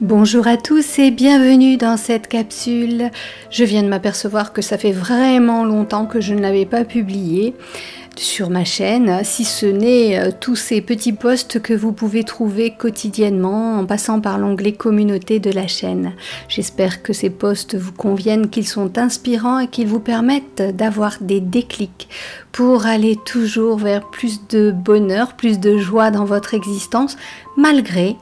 Bonjour à tous et bienvenue dans cette capsule. Je viens de m'apercevoir que ça fait vraiment longtemps que je ne l'avais pas publié sur ma chaîne, si ce n'est tous ces petits posts que vous pouvez trouver quotidiennement en passant par l'onglet communauté de la chaîne. J'espère que ces posts vous conviennent, qu'ils sont inspirants et qu'ils vous permettent d'avoir des déclics pour aller toujours vers plus de bonheur, plus de joie dans votre existence, malgré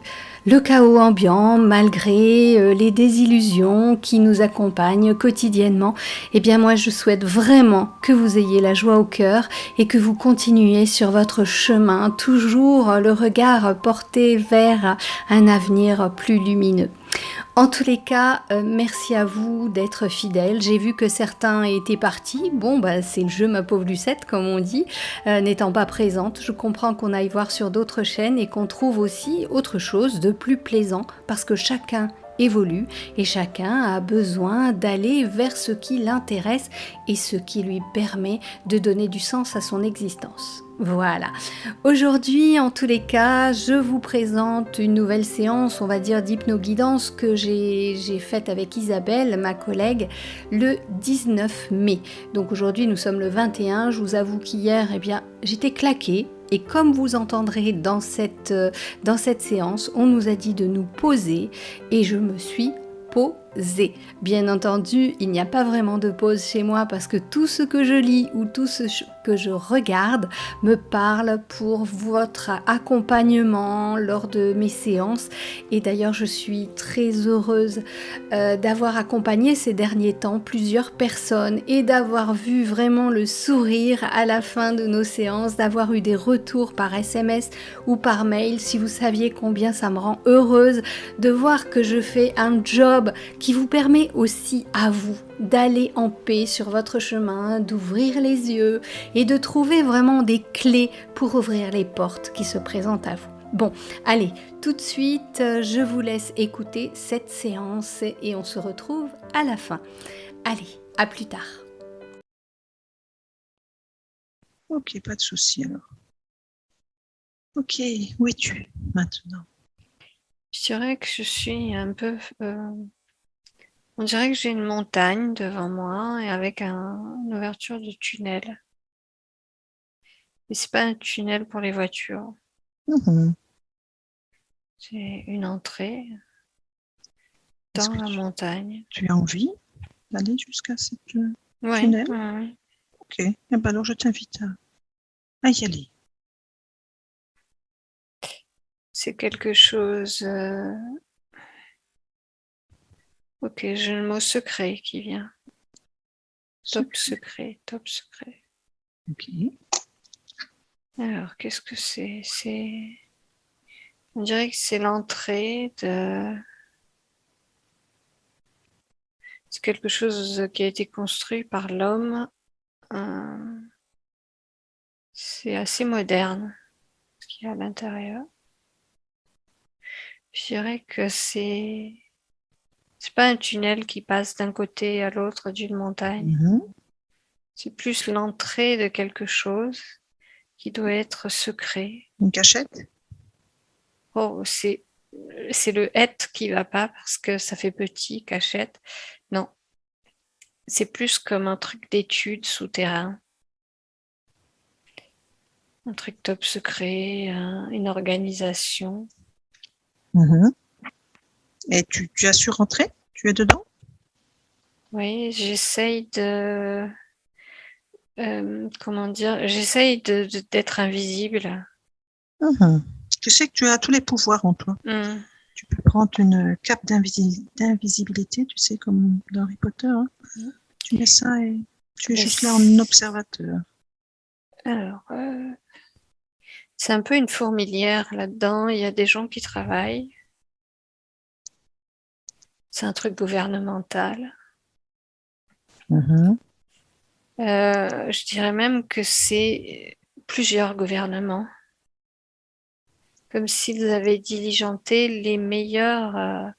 le chaos ambiant, malgré les désillusions qui nous accompagnent quotidiennement. Eh bien moi je souhaite vraiment que vous ayez la joie au cœur et que vous continuiez sur votre chemin, toujours le regard porté vers un avenir plus lumineux. En tous les cas, merci à vous d'être fidèles. J'ai vu que certains étaient partis. Bon, bah, c'est le jeu, ma pauvre Lucette, comme on dit, n'étant pas présente. Je comprends qu'on aille voir sur d'autres chaînes et qu'on trouve aussi autre chose de plus plaisant parce que chacun évolue et chacun a besoin d'aller vers ce qui l'intéresse et ce qui lui permet de donner du sens à son existence. Voilà. Aujourd'hui, en tous les cas, je vous présente une nouvelle séance, on va dire d'hypnoguidance que j'ai faite avec Isabelle, ma collègue, le 19 mai. Donc aujourd'hui, nous sommes le 21. Je vous avoue qu'hier, eh bien, j'étais claquée. Et comme vous entendrez dans cette séance, on nous a dit de nous poser et je me suis posée. Bien entendu, il n'y a pas vraiment de pause chez moi parce que tout ce que je lis ou tout ce que je regarde me parle pour votre accompagnement lors de mes séances. Et d'ailleurs, je suis très heureuse d'avoir accompagné ces derniers temps plusieurs personnes et d'avoir vu vraiment le sourire à la fin de nos séances, d'avoir eu des retours par SMS ou par mail. Si vous saviez combien ça me rend heureuse de voir que je fais un job qui vous permet aussi à vous d'aller en paix sur votre chemin, d'ouvrir les yeux et de trouver vraiment des clés pour ouvrir les portes qui se présentent à vous. Bon, allez, tout de suite, je vous laisse écouter cette séance et on se retrouve à la fin. Allez, à plus tard. Ok, pas de souci alors. Ok, où es-tu maintenant? Je dirais que je suis un peu... on dirait que j'ai une montagne devant moi et avec une ouverture de tunnel. Mais c'est pas un tunnel pour les voitures. Mhm. C'est une entrée Est-ce dans que la montagne. tu as envie d'aller jusqu'à cette Ouais, tunnel? ouais. Ok, eh ben alors je t'invite à y aller. C'est quelque chose... Ok, j'ai le mot secret qui vient. Top secret, top secret. Ok. Alors, qu'est-ce que c'est? On dirait que c'est l'entrée de... C'est quelque chose qui a été construit par l'homme. Euh, C'est assez moderne, ce qu'il y a à l'intérieur. Je dirais que c'est pas un tunnel qui passe d'un côté à l'autre d'une montagne. Mhm. C'est plus l'entrée de quelque chose qui doit être secret. Une cachette? Oh, c'est le être qui va pas parce que ça fait petit, cachette. Non, c'est plus comme un truc d'étude souterrain. Un truc top secret, une organisation. Mhm. Et tu as su rentrer? Tu es dedans? Oui, j'essaye de... comment dire, j'essaye d'être invisible. Mhm. Tu sais que tu as tous les pouvoirs en toi. Hmm. Tu peux prendre une cape d'invisibilité, tu sais, comme dans Harry Potter, hein. Tu mets ça et tu es Mais juste là en observateur. alors, c'est un peu une fourmilière là-dedans. Il y a des gens qui travaillent. C'est un truc gouvernemental. Mhm. Je dirais même que c'est plusieurs gouvernements, comme s'ils avaient diligenté les meilleurs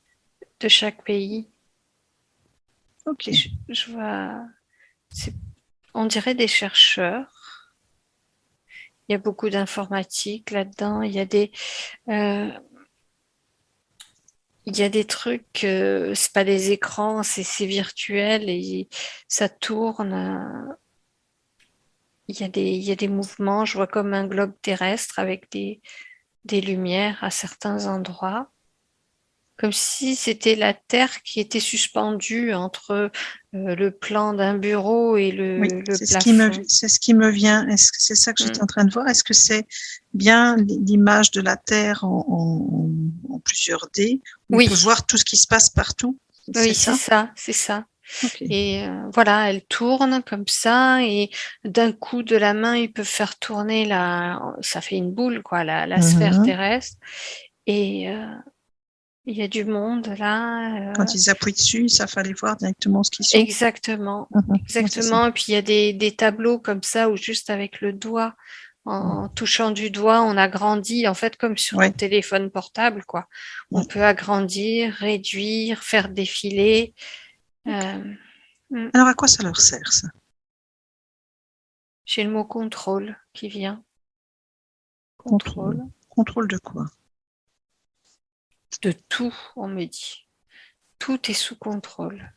de chaque pays. Ok. Et je vois, on dirait des chercheurs. Il y a beaucoup d'informatique là-dedans. Euh, il y a des trucs, c'est pas des écrans, c'est virtuel et ça tourne. Il y a des mouvements, je vois comme un globe terrestre avec des lumières à certains endroits, comme si c'était la Terre qui était suspendue entre le plan d'un bureau et Oui, le plafond. c'est ce qui me vient. Est-ce que c'est ça que j'étais Mm. en train de voir? Est-ce que c'est bien l'image de la Terre en plusieurs D, où on Oui, peut voir tout ce qui se passe partout? C'est oui, c'est ça? ça, c'est ça. Ok. Et voilà, elle tourne comme ça, et d'un coup de la main, ils peuvent faire tourner ça fait une boule, quoi, la sphère Mhm. terrestre. Et il y a du monde là. Quand ils appuient dessus, ça fallait voir directement ce qu'ils sont. Exactement, Mhm. Ouais, c'est ça. exactement. Et puis il y a des tableaux comme ça où juste avec le doigt, en touchant du doigt, on agrandit, en fait, comme sur un Ouais. téléphone portable, quoi. On Ouais. peut agrandir, réduire, faire défiler. Ok. Euh, mm. Alors, à quoi ça leur sert, ça? J'ai le mot contrôle qui vient. Contrôle. Contrôle Contrôle de quoi? de tout, on me dit. Tout est sous contrôle.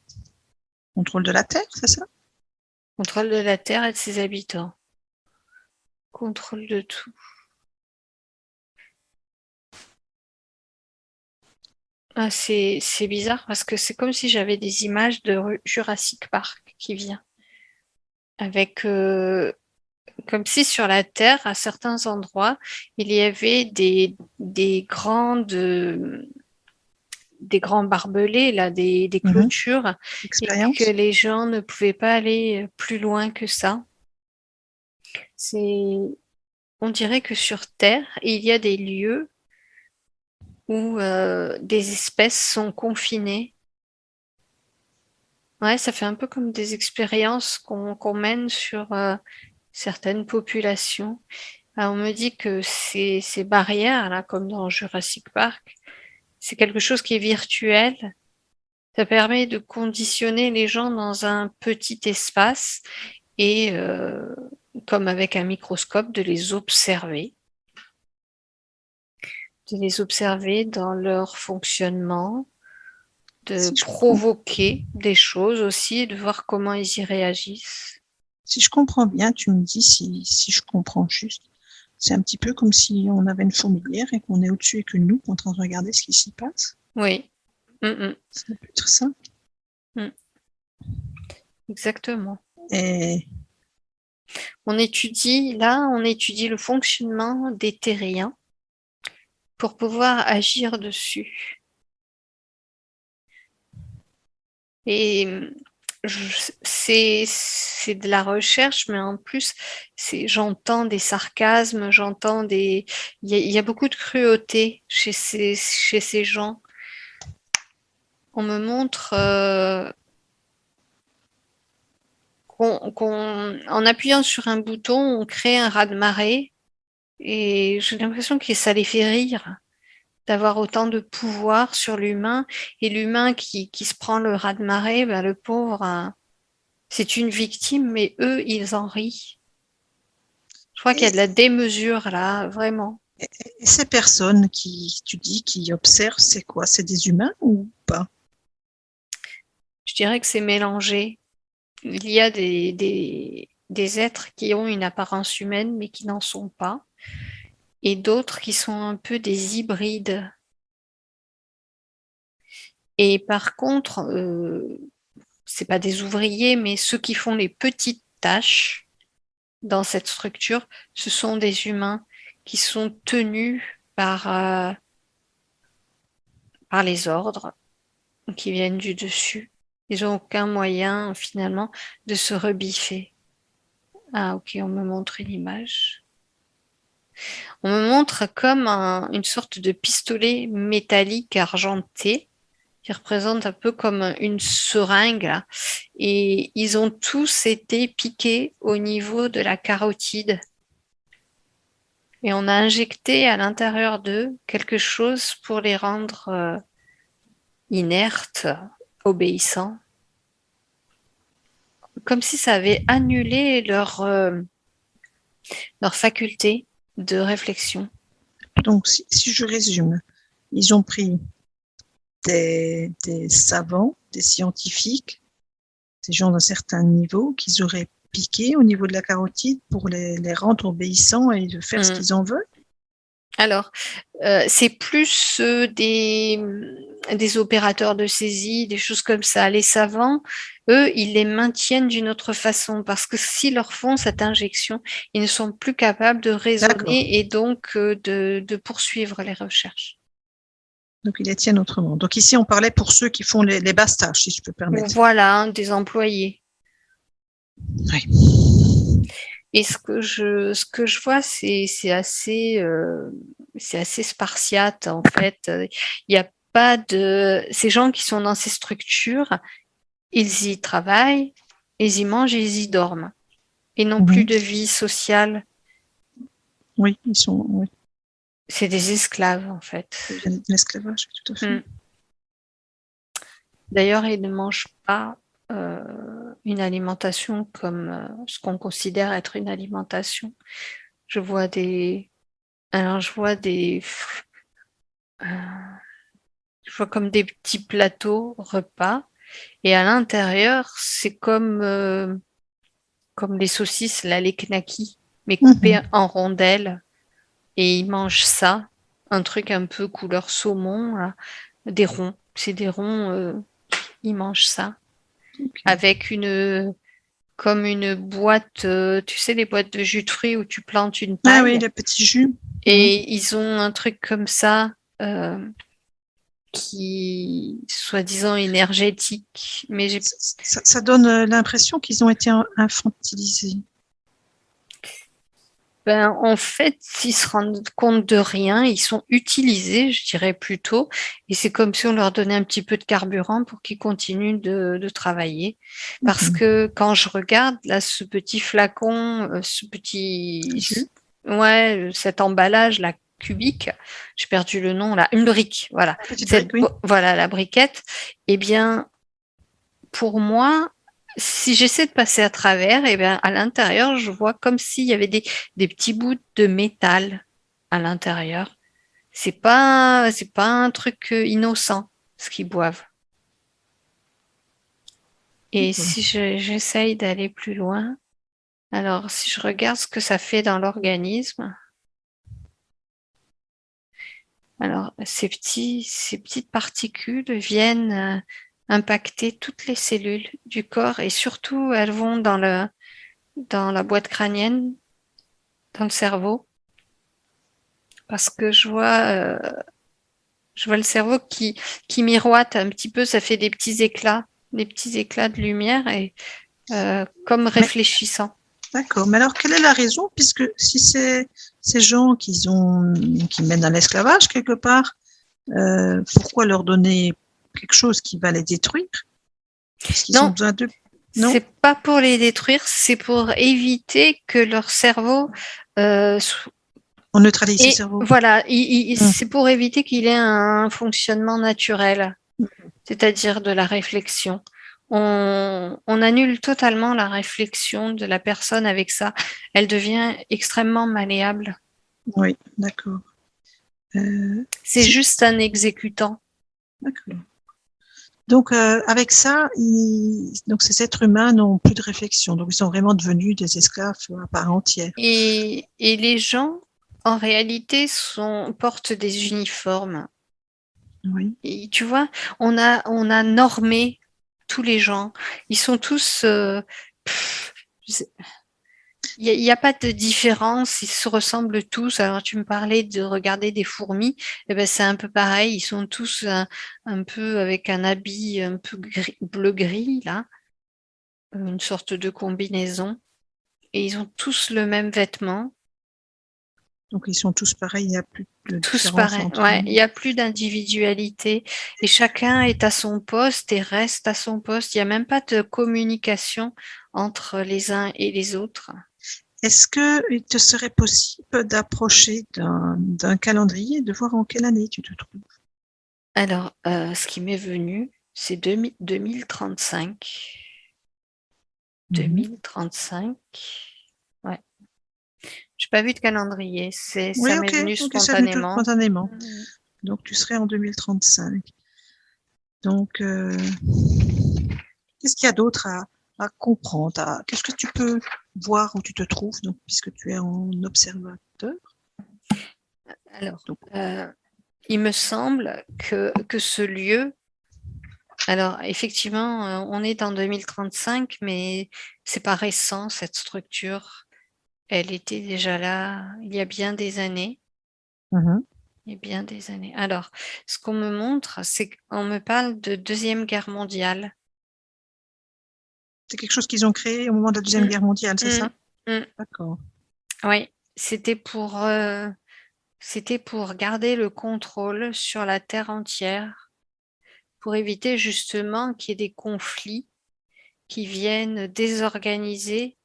Contrôle de la Terre, c'est ça? Contrôle de la Terre et de ses habitants. Contrôle de tout. Ah, c'est bizarre parce que c'est comme si j'avais des images de Jurassic Park qui vient. Avec comme si sur la Terre, à certains endroits, il y avait des grands barbelés, là, des Mhm. clôtures, et que Expérience? les gens ne pouvaient pas aller plus loin que ça. C'est, on dirait que sur Terre, il y a des lieux où des espèces sont confinées. Ouais, ça fait un peu comme des expériences qu'on mène sur certaines populations. Alors, on me dit que ces barrières, là, comme dans Jurassic Park, c'est quelque chose qui est virtuel. Ça permet de conditionner les gens dans un petit espace et, comme avec un microscope, de les observer dans leur fonctionnement, de Si je comprends, provoquer des choses aussi et de voir comment ils y réagissent. si je comprends bien, tu me dis si je comprends juste. C'est un petit peu comme si on avait une fourmilière et qu'on est au-dessus et que nous, on est en train de regarder ce qui s'y passe. Oui. Mm, Ça peut être ça. mm, mm. Exactement. Et On étudie le fonctionnement des terriens pour pouvoir agir dessus. Et c'est de la recherche, mais en plus, j'entends des sarcasmes, il y a beaucoup de cruauté chez ces gens. On me montre en appuyant sur un bouton, on crée un raz-de-marée, et j'ai l'impression que ça les fait rire d'avoir autant de pouvoir sur l'humain, et l'humain qui se prend le raz-de-marée, ben, le pauvre, c'est une victime, mais eux, ils en rient. Je crois qu'il y a Et, de la démesure là, vraiment. et ces personnes qui, tu dis, qui observent, c'est quoi? C'est des humains ou pas? Je dirais que c'est mélangé. Il y a des êtres qui ont une apparence humaine, mais qui n'en sont pas, et d'autres qui sont un peu des hybrides. Et par contre, c'est pas des ouvriers, mais ceux qui font les petites tâches dans cette structure, ce sont des humains qui sont tenus par les ordres qui viennent du dessus. Ils n'ont aucun moyen finalement de se rebiffer. Ah, ok, on me montre une image. On me montre comme une sorte de pistolet métallique argenté qui représente un peu comme une seringue là. Et ils ont tous été piqués au niveau de la carotide. Et on a injecté à l'intérieur d'eux quelque chose pour les rendre inertes, obéissants, comme si ça avait annulé leur faculté de réflexion. Donc, si je résume, ils ont pris des savants, des scientifiques, des gens d'un certain niveau, qu'ils auraient piqué au niveau de la carotide pour les rendre obéissants et de faire ce qu'ils en veulent? Alors, c'est plus des opérateurs de saisie, des choses comme ça. Les savants, eux, ils les maintiennent d'une autre façon parce que s'ils leur font cette injection, ils ne sont plus capables de raisonner et donc de poursuivre les recherches. Donc, ils les tiennent autrement. Donc, ici, on parlait pour ceux qui font les basses tâches, si je peux permettre. Voilà, hein, des employés. Oui. Et ce que je vois, c'est assez spartiate en fait. Il n'y a pas de ces gens qui sont dans ces structures, ils y travaillent, ils y mangent, ils y dorment. Ils n'ont plus de vie sociale. Oui, ils sont. Oui. C'est des esclaves en fait. Ça vient de l'esclavage, tout à fait. D'ailleurs, ils ne mangent pas une alimentation comme ce qu'on considère être une alimentation. Je vois comme des petits plateaux repas et à l'intérieur, c'est comme les saucisses, là, les knackis, mais coupés en rondelles et ils mangent ça, un truc un peu couleur saumon, là, des ronds. C'est des ronds, ils mangent ça avec comme une boîte, tu sais, les boîtes de jus de fruits où tu plantes une paille. Ah oui, les petits jus. Et ils ont un truc comme ça qui, soi-disant, énergétique. Mais ça donne l'impression qu'ils ont été infantilisés. En fait, ils se rendent compte de rien, ils sont utilisés, je dirais plutôt, et c'est comme si on leur donnait un petit peu de carburant pour qu'ils continuent de travailler. Parce que quand je regarde là, ce petit flacon, cet emballage là cubique, j'ai perdu le nom là, une brique, voilà, voilà la briquette. Eh bien, pour moi, si j'essaie de passer à travers, et bien à l'intérieur, je vois comme s'il y avait des petits bouts de métal à l'intérieur. C'est pas un truc innocent ce qu'ils boivent. Et si j'essaye d'aller plus loin, alors si je regarde ce que ça fait dans l'organisme, alors ces petites particules viennent impacter toutes les cellules du corps et surtout elles vont dans la boîte crânienne, dans le cerveau, parce que je vois le cerveau qui miroite un petit peu, ça fait des petits éclats de lumière et comme réfléchissant. D'accord, mais alors quelle est la raison, puisque si c'est ces gens qui mènent à l'esclavage quelque part, pourquoi leur donner quelque chose qui va les détruire? Parce qu'ils ont besoin d'eux. Non, c'est pas pour les détruire, c'est pour éviter que leur cerveau on neutralise le cerveau. Voilà, c'est pour éviter qu'il ait un fonctionnement naturel, c'est-à-dire de la réflexion. On annule totalement la réflexion de la personne avec ça. Elle devient extrêmement malléable. Oui, d'accord. C'est juste un exécutant. D'accord. Donc, avec ça, donc ces êtres humains n'ont plus de réflexion. Donc, ils sont vraiment devenus des esclaves à part entière. Et les gens, en réalité, portent des uniformes. Oui. Et tu vois, on a normé tous les gens. Ils sont tous... il n'y a pas de différence, ils se ressemblent tous. Alors, tu me parlais de regarder des fourmis, eh ben, c'est un peu pareil, ils sont tous un peu avec un habit un peu bleu-gris, là, une sorte de combinaison, et ils ont tous le même vêtement. Donc, ils sont tous pareils, il n'y a plus de tous pareils, ouais, il n'y a plus d'individualité, et chacun est à son poste et reste à son poste. Il n'y a même pas de communication entre les uns et les autres. Est-ce qu'il te serait possible d'approcher d'un calendrier, de voir en quelle année tu te trouves? Alors, ce qui m'est venu, c'est 2035. 2035. Ouais. Je n'ai pas vu de calendrier. Oui, ça m'est venu spontanément. Donc, tu serais en 2035. Donc, qu'est-ce qu'il y a d'autre à comprendre? Qu'est-ce que tu peux voir où tu te trouves, donc, puisque tu es en observateur? Alors, Donc, il me semble que ce lieu, alors effectivement, on est en 2035, mais c'est pas récent, cette structure. Elle était déjà là il y a bien des années. mhm. Il y a bien des années. Alors, ce qu'on me montre, c'est qu'on me parle de Deuxième Guerre mondiale. C'est quelque chose qu'ils ont créé au moment de la Deuxième Mm, Guerre mondiale, c'est ça? mm. D'accord. Oui, c'était pour garder le contrôle sur la terre entière, pour éviter justement qu'il y ait des conflits qui viennent désorganiser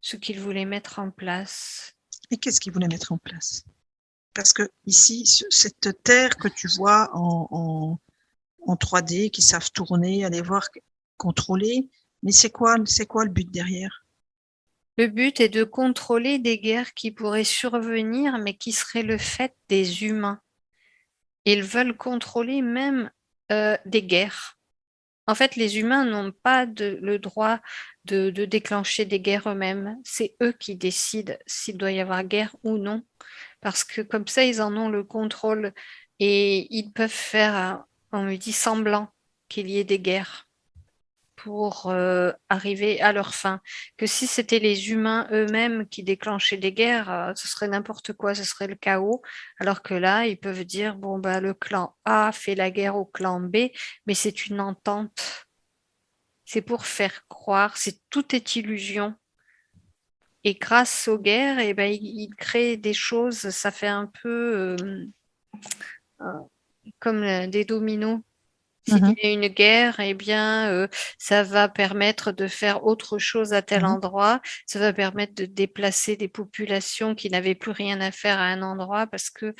ce qu'ils voulaient mettre en place. Et qu'est-ce qu'ils voulaient mettre en place? Parce que ici, cette terre que tu vois en 3D, qui savent tourner, aller voir, contrôler, mais c'est quoi le but derrière? Le but est de contrôler des guerres qui pourraient survenir, mais qui seraient le fait des humains. Ils veulent contrôler même des guerres. En fait, les humains n'ont pas le droit de déclencher des guerres eux-mêmes. C'est eux qui décident s'il doit y avoir guerre ou non, parce que comme ça, ils en ont le contrôle et ils peuvent faire, on me dit, semblant qu'il y ait des guerres pour arriver à leur fin. Que si c'était les humains eux-mêmes qui déclenchaient des guerres, ce serait n'importe quoi, ce serait le chaos. Alors que là, ils peuvent dire, bon, bah, le clan A fait la guerre au clan B, mais c'est une entente. C'est pour faire croire, tout est illusion. Et grâce aux guerres, eh ben, ils créent des choses, ça fait un peu comme des dominos. S'il Mhm, y a une guerre, eh bien, ça va permettre de faire autre chose à tel mhm. endroit. Ça va permettre de déplacer des populations qui n'avaient plus rien à faire à un endroit parce que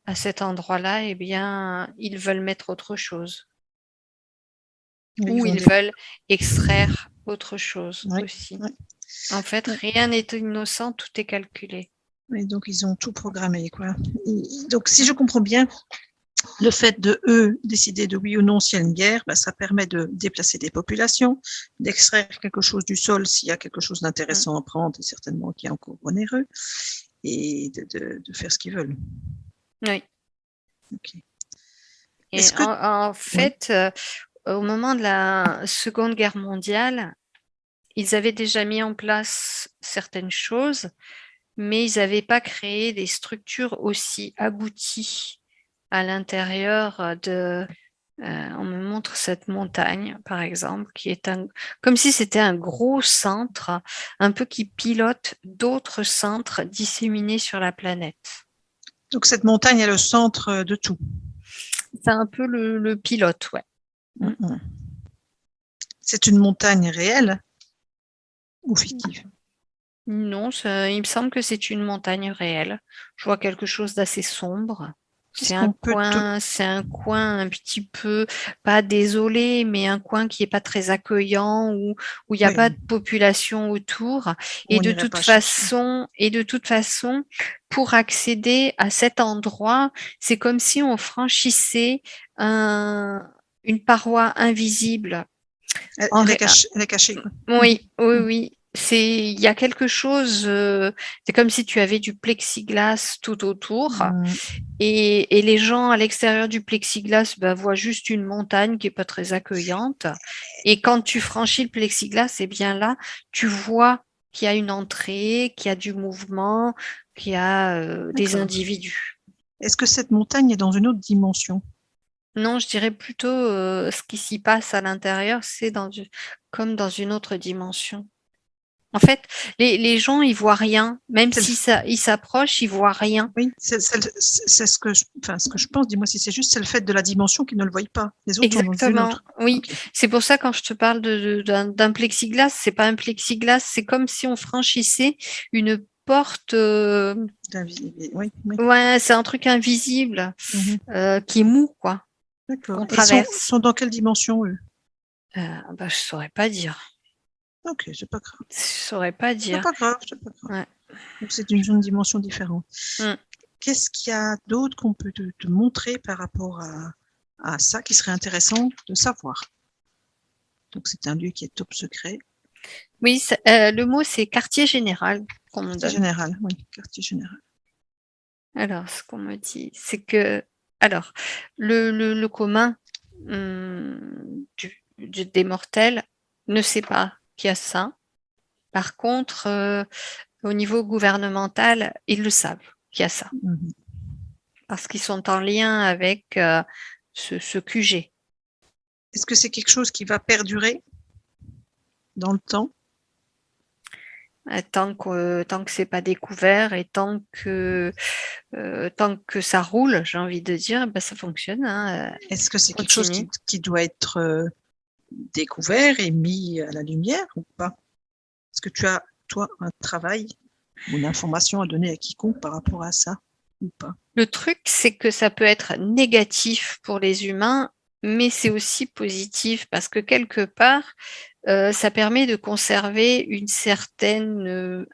à cet endroit-là, eh bien, ils veulent mettre autre chose Oui, ils ou vont ils dire. veulent extraire autre chose Oui, aussi. oui, En fait, oui. rien n'est innocent, tout est calculé. Oui, donc ils ont tout programmé, quoi. Donc, si je comprends bien, le fait de eux décider de oui ou non s'il y a une guerre, ben, ça permet de déplacer des populations, d'extraire quelque chose du sol s'il y a quelque chose Mm. d'intéressant à prendre, et certainement qui est encore onéreux, et de faire ce qu'ils veulent. Oui. Ok. Et Est-ce que en oui, fait, au moment de la Seconde Guerre mondiale, ils avaient déjà mis en place certaines choses, mais ils n'avaient pas créé des structures aussi abouties à l'intérieur de. On me montre cette montagne, par exemple, qui est comme si c'était un gros centre, un peu qui pilote d'autres centres disséminés sur la planète. donc cette montagne est le centre de tout. C'est un peu le pilote, ouais. Mm. Mhm. C'est une montagne réelle ou fictive? Non, il me semble que c'est une montagne réelle. Je vois quelque chose d'assez sombre. Est-ce qu'on peut C'est un coin un petit peu, pas désolé, mais un coin qui est pas très accueillant, où il n'y a pas oui, de population autour. on n'irait pas chercher. Et de toute façon, pour accéder à cet endroit, c'est comme si on franchissait une paroi invisible. En Elle est ré- cachée, elle est cachée, quoi. Mhm. oui, oui, oui. Il y a quelque chose, c'est comme si tu avais du plexiglas tout autour Mhm. et les gens à l'extérieur du plexiglas voient juste une montagne qui est pas très accueillante. Et quand tu franchis le plexiglas, eh bien là, tu vois qu'il y a une entrée, qu'il y a du mouvement, qu'il y a des D'accord. individus. Est-ce que cette montagne est dans une autre dimension? Non, je dirais plutôt ce qui s'y passe à l'intérieur, c'est comme dans une autre dimension. En fait, les gens, ils voient rien. Même C'est le- si ils s'approchent, ils voient rien. Oui, c'est ce que ce que je pense. Dis-moi si c'est juste, c'est le fait de la dimension qu'ils ne le voient pas. Les autres sont dans une Exactement. autre. Oui. Ok. C'est pour ça, quand je te parle d'un plexiglas, c'est pas un plexiglas, c'est comme si on franchissait une porte. Oui, oui. Ouais, c'est un truc invisible Mhm. qui est mou, quoi, D'accord. qu'on Et traverse. sont dans quelle dimension, eux? Je saurais pas dire. Ok, c'est pas grave. Je saurais pas C'est dire. pas grave, c'est pas grave. Ouais. Donc c'est une dimension différente. Mm. Qu'est-ce qu'il y a d'autre qu'on peut te montrer par rapport à ça qui serait intéressant de savoir. Donc, c'est un lieu qui est top secret. Oui, le mot, c'est quartier général qu'on me Quartier donne. général, oui, quartier général. Alors, ce qu'on me dit, c'est que, alors, le commun des mortels ne sait pas qu'il y a ça. Par contre, au niveau gouvernemental, ils le savent qu'il y a ça, Mhm. parce qu'ils sont en lien avec ce QG. Est-ce que c'est quelque chose qui va perdurer dans le temps? Tant que c'est pas découvert et tant que ça roule, j'ai envie de dire, ben ça fonctionne. Hein, Est-ce que c'est quelque chose continue. qui doit être découvert et mis à la lumière ou pas? Est-ce que tu as, toi, un travail ou une information à donner à quiconque par rapport à ça ou pas? Le truc, c'est que ça peut être négatif pour les humains, mais c'est aussi positif parce que quelque part, ça permet de conserver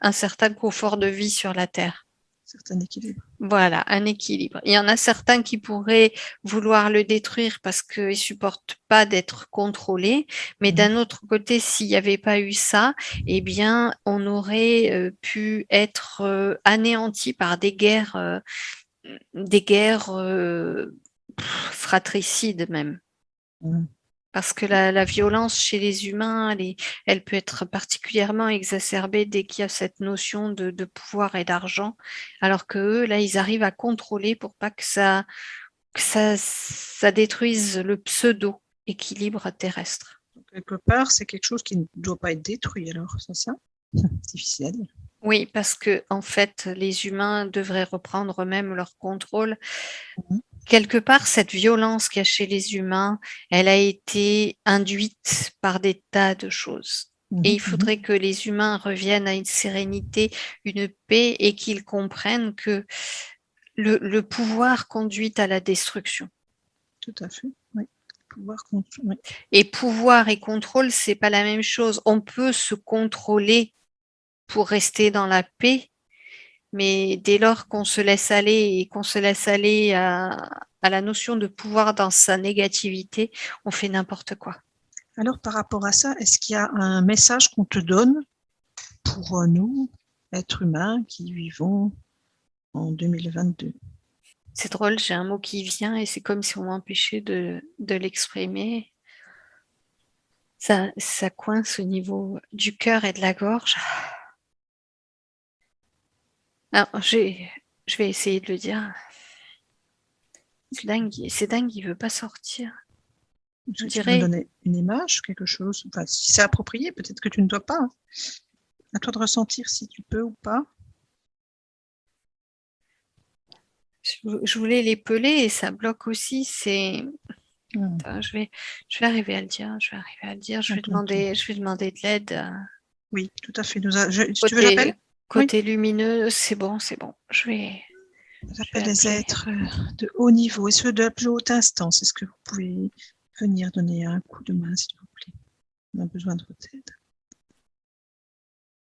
un certain confort de vie sur la Terre. Certain équilibre. Voilà, un équilibre. Il y en a certains qui pourraient vouloir le détruire parce qu'ils ne supportent pas d'être contrôlés, mais d'un autre côté, s'il n'y avait pas eu ça, eh bien, on aurait pu être anéanti par des guerres fratricides même. Mhm. Parce que la violence chez les humains, elle peut être particulièrement exacerbée dès qu'il y a cette notion de pouvoir et d'argent, alors que eux, là, ils arrivent à contrôler pour pas que ça détruise le pseudo-équilibre terrestre. Donc, quelque part, c'est quelque chose qui ne doit pas être détruit, alors, c'est ça? Difficile à dire. Oui, parce que en fait, les humains devraient reprendre eux-mêmes leur contrôle. Mhm. Quelque part, cette violence qu'il y a chez les humains, elle a été induite par des tas de choses. Et il faudrait que les humains reviennent à une sérénité, une paix et qu'ils comprennent que le pouvoir conduit à la destruction. Tout à fait, oui. Pouvoir construire, oui. Et pouvoir et contrôle, c'est pas la même chose. On peut se contrôler pour rester dans la paix, mais dès lors qu'on se laisse aller et qu'on se laisse aller à la notion de pouvoir dans sa négativité, on fait n'importe quoi. Alors, par rapport à ça, est-ce qu'il y a un message qu'on te donne pour nous, êtres humains qui vivons en 2022? C'est drôle, j'ai un mot qui vient et c'est comme si on m'empêchait de l'exprimer. Ça coince au niveau du cœur et de la gorge. Alors, je vais essayer de le dire. C'est dingue, il veut pas sortir. Est-ce On que tu peux me dirait, donner une image, quelque chose? Enfin, si c'est approprié, peut-être que tu ne dois pas. Hein. À toi de ressentir si tu peux ou pas. je voulais l'épeler et ça bloque aussi. C'est, attends, je vais arriver à le dire. Je vais arriver à le dire. Je vais demander de l'aide. Oui, tout à fait. Tu veux l'appel? Oui. Côté lumineux, c'est bon. J'appelle les êtres de haut niveau et ceux de la plus haute instance. Est-ce que vous pouvez venir donner un coup de main, s'il vous plaît? On a besoin de votre aide.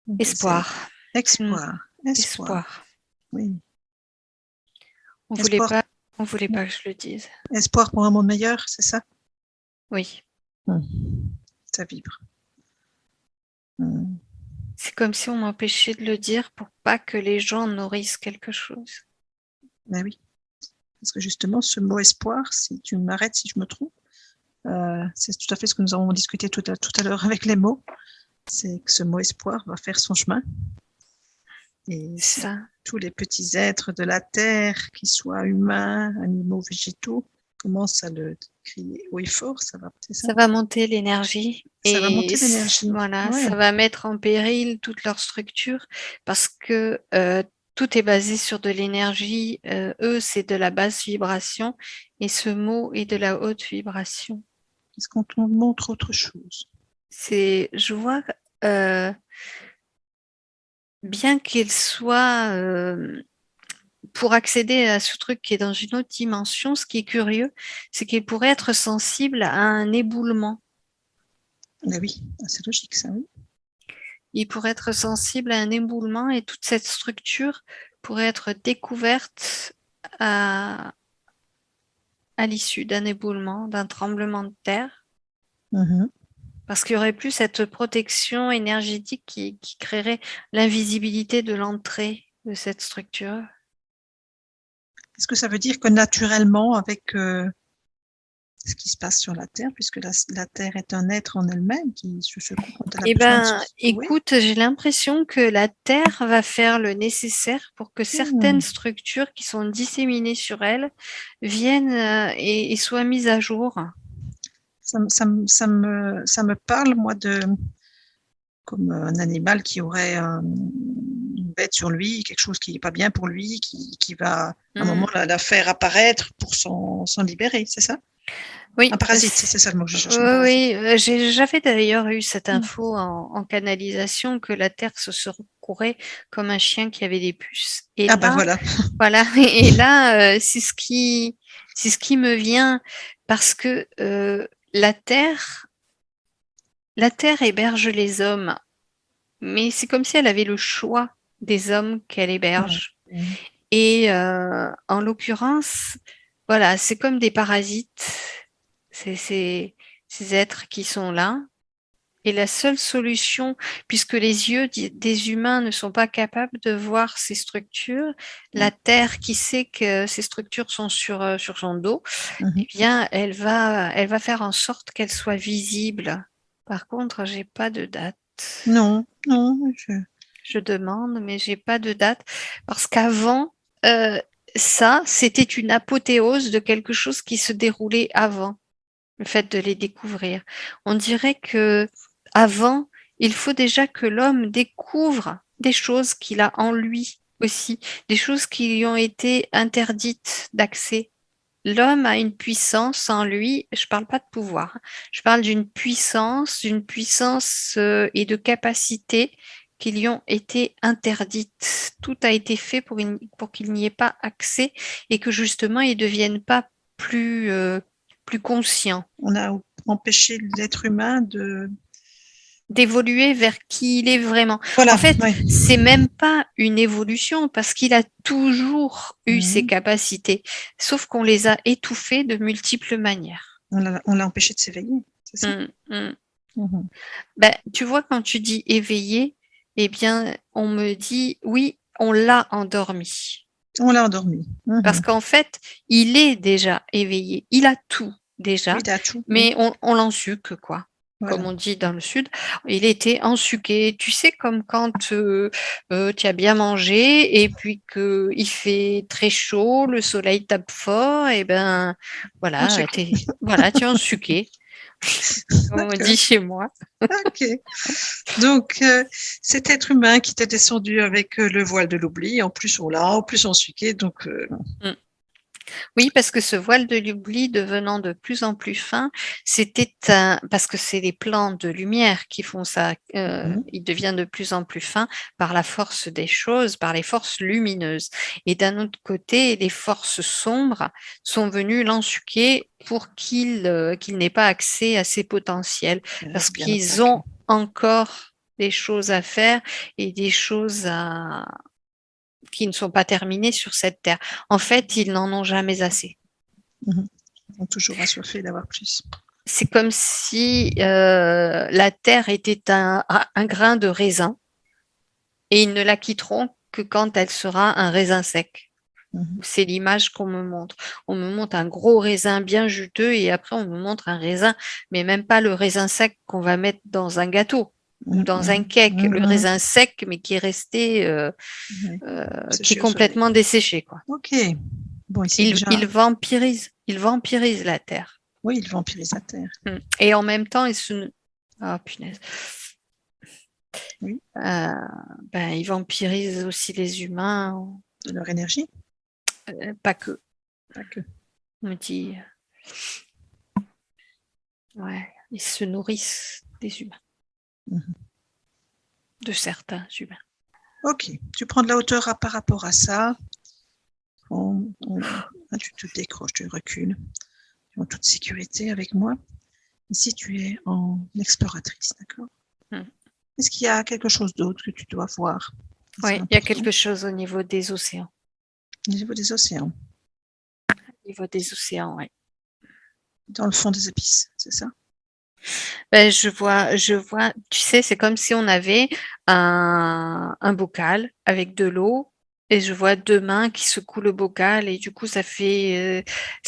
Donc, Espoir. Espoir. Oui. On Espoir. voulait pas que je le dise. Espoir pour un monde meilleur, c'est ça? Oui. Ça vibre. C'est comme si on m'empêchait de le dire pour pas que les gens nourrissent quelque chose. Ben oui. Parce que justement, ce mot espoir, si tu m'arrêtes si je me trompe, c'est tout à fait ce que nous avons discuté tout à l'heure avec les mots. C'est que ce mot espoir va faire son chemin. Et ça. Tous les petits êtres de la terre, qu'ils soient humains, animaux, végétaux, commencent à le crier haut et fort, ça va, c'est ça? Ça va monter l'énergie. Ça va monter l'énergie. Voilà, Ouais. ça va mettre en péril toute leur structure parce que tout est basé sur de l'énergie. Eux, c'est de la basse vibration et ce mot est de la haute vibration. Est-ce qu'on te montre autre chose? Je vois, bien qu'il soit, pour accéder à ce truc qui est dans une autre dimension, ce qui est curieux, c'est qu'il pourrait être sensible à un éboulement. Ben oui, c'est logique ça, oui. Il pourrait être sensible à un éboulement et toute cette structure pourrait être découverte à à l'issue d'un éboulement, d'un tremblement de terre, Mhm. parce qu'il y aurait plus cette protection énergétique qui créerait l'invisibilité de l'entrée de cette structure. Est-ce que ça veut dire que naturellement, avec ce qui se passe sur la Terre, puisque la Terre est un être en elle-même qui se secoue quand elle a Eh besoin de se ben, secouer? écoute, j'ai l'impression que la Terre va faire le nécessaire pour que certaines structures qui sont disséminées sur elle viennent et soient mises à jour. Ça me parle, moi, comme un animal qui aurait une bête sur lui, quelque chose qui n'est pas bien pour lui, qui va à un moment la faire apparaître pour s'en libérer, c'est ça? Oui, Un parasite, c'est ça le mot que je cherche, un oui, parasite. j'avais d'ailleurs eu cette info en canalisation que la Terre se secourait comme un chien qui avait des puces. Et Ah ben là, voilà. voilà, et là, c'est ce qui me vient parce que la Terre héberge les hommes, mais c'est comme si elle avait le choix des hommes qu'elle héberge. Ouais. Et en l'occurrence, voilà, c'est comme des parasites, c'est ces êtres qui sont là. Et la seule solution, puisque les yeux des humains ne sont pas capables de voir ces structures, la Terre qui sait que ces structures sont sur son dos, eh bien, elle va faire en sorte qu'elles soient visibles. Par contre, j'ai pas de date. Non, Je demande, mais j'ai pas de date parce qu'avant, ça, c'était une apothéose de quelque chose qui se déroulait avant, le fait de les découvrir. On dirait que avant, il faut déjà que l'homme découvre des choses qu'il a en lui aussi, des choses qui lui ont été interdites d'accès. L'homme a une puissance en lui, je ne parle pas de pouvoir, je parle d'une puissance et de capacité qui lui ont été interdites. Tout a été fait pour qu'il n'y ait pas accès et que justement il ne devienne pas plus conscient. on a empêché l'être humain D'évoluer vers qui il est vraiment. Voilà, En fait, ouais. c'est même pas une évolution parce qu'il a toujours eu ses capacités, sauf qu'on les a étouffées de multiples manières. On l'a empêché de s'éveiller, c'est ça? Ben, tu vois, quand tu dis éveillé, eh bien, on me dit oui, on l'a endormi. On l'a endormi. Parce qu'en fait, il est déjà éveillé. Il a tout déjà, Oui, il a tout, mais on l'ensuque, quoi. Voilà. Comme on dit dans le sud, il était ensuqué. Tu sais, comme quand tu as bien mangé et puis qu'il fait très chaud, le soleil tape fort, et ben voilà, tu es ensuqué, comme on dit chez moi. Ok. Donc, cet être humain qui t'est descendu avec le voile de l'oubli, en plus on l'a, en plus on suquait, donc... Oui, parce que ce voile de l'oubli devenant de plus en plus fin, parce que c'est les plans de lumière qui font ça, il devient de plus en plus fin par la force des choses, par les forces lumineuses. Et d'un autre côté, les forces sombres sont venues l'ensuquer pour qu'il n'ait pas accès à ses potentiels, parce qu'ils ont encore des choses à faire et des choses qui ne sont pas terminés sur cette terre. En fait, ils n'en ont jamais assez. Ils sont toujours assoiffés d'avoir plus. C'est comme si la terre était un grain de raisin et ils ne la quitteront que quand elle sera un raisin sec. C'est l'image qu'on me montre. On me montre un gros raisin bien juteux et après on me montre un raisin, mais même pas le raisin sec qu'on va mettre dans un gâteau ou dans un cake, le raisin sec mais qui est resté, qui est complètement desséché, quoi. Ok. Bon, il vampirise la terre. Oui, il vampirise la terre. Et en même temps, ah punaise. Oui. Il vampirise aussi les humains. De leur énergie. Pas que. Pas que. On me dit. Ouais, ils se nourrissent des humains. De certains humains. Ok, tu prends de la hauteur par rapport à ça. Tu te décroches, tu recules. Tu es en toute sécurité avec moi. Ici, tu es en exploratrice, d'accord? Est-ce qu'il y a quelque chose d'autre que tu dois voir? Oui, il y a quelque chose au niveau des océans. Au niveau des océans. Au niveau des océans, oui. dans le fond des abysses, c'est ça? Ben, je vois, tu sais, c'est comme si on avait un bocal avec de l'eau et je vois deux mains qui secouent le bocal et du coup, ça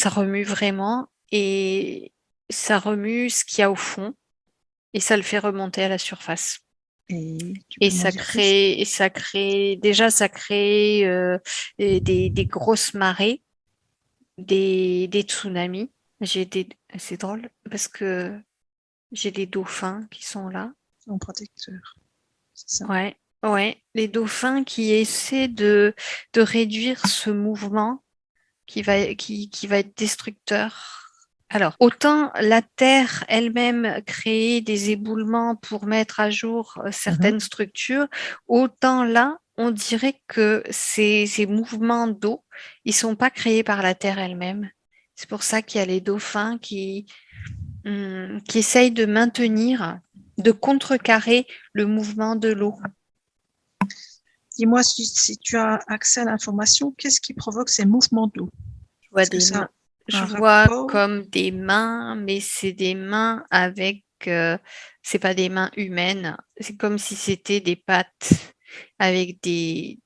remue vraiment et ça remue ce qu'il y a au fond et ça le fait remonter à la surface. Et tu peux m'en dire plus? Déjà, ça crée des grosses marées, des tsunamis. C'est drôle parce que j'ai des dauphins qui sont là. Mon protecteur, c'est ça. Ouais, ouais. Les dauphins qui essaient de réduire ce mouvement qui va être destructeur. Alors, autant la Terre elle-même créer des éboulements pour mettre à jour Mhm. certaines structures, autant là, on dirait que ces mouvements d'eau, ils sont pas créés par la Terre elle-même. C'est pour ça qu'il y a les dauphins qui essayent de maintenir, de contrecarrer le mouvement de l'eau. Dis-moi si tu as accès à l'information, qu'est-ce qui provoque ces mouvements d'eau? Est-ce que ça a Je un vois rapport? comme des mains, mais c'est des mains c'est pas des mains humaines. C'est comme si c'était des pattes avec des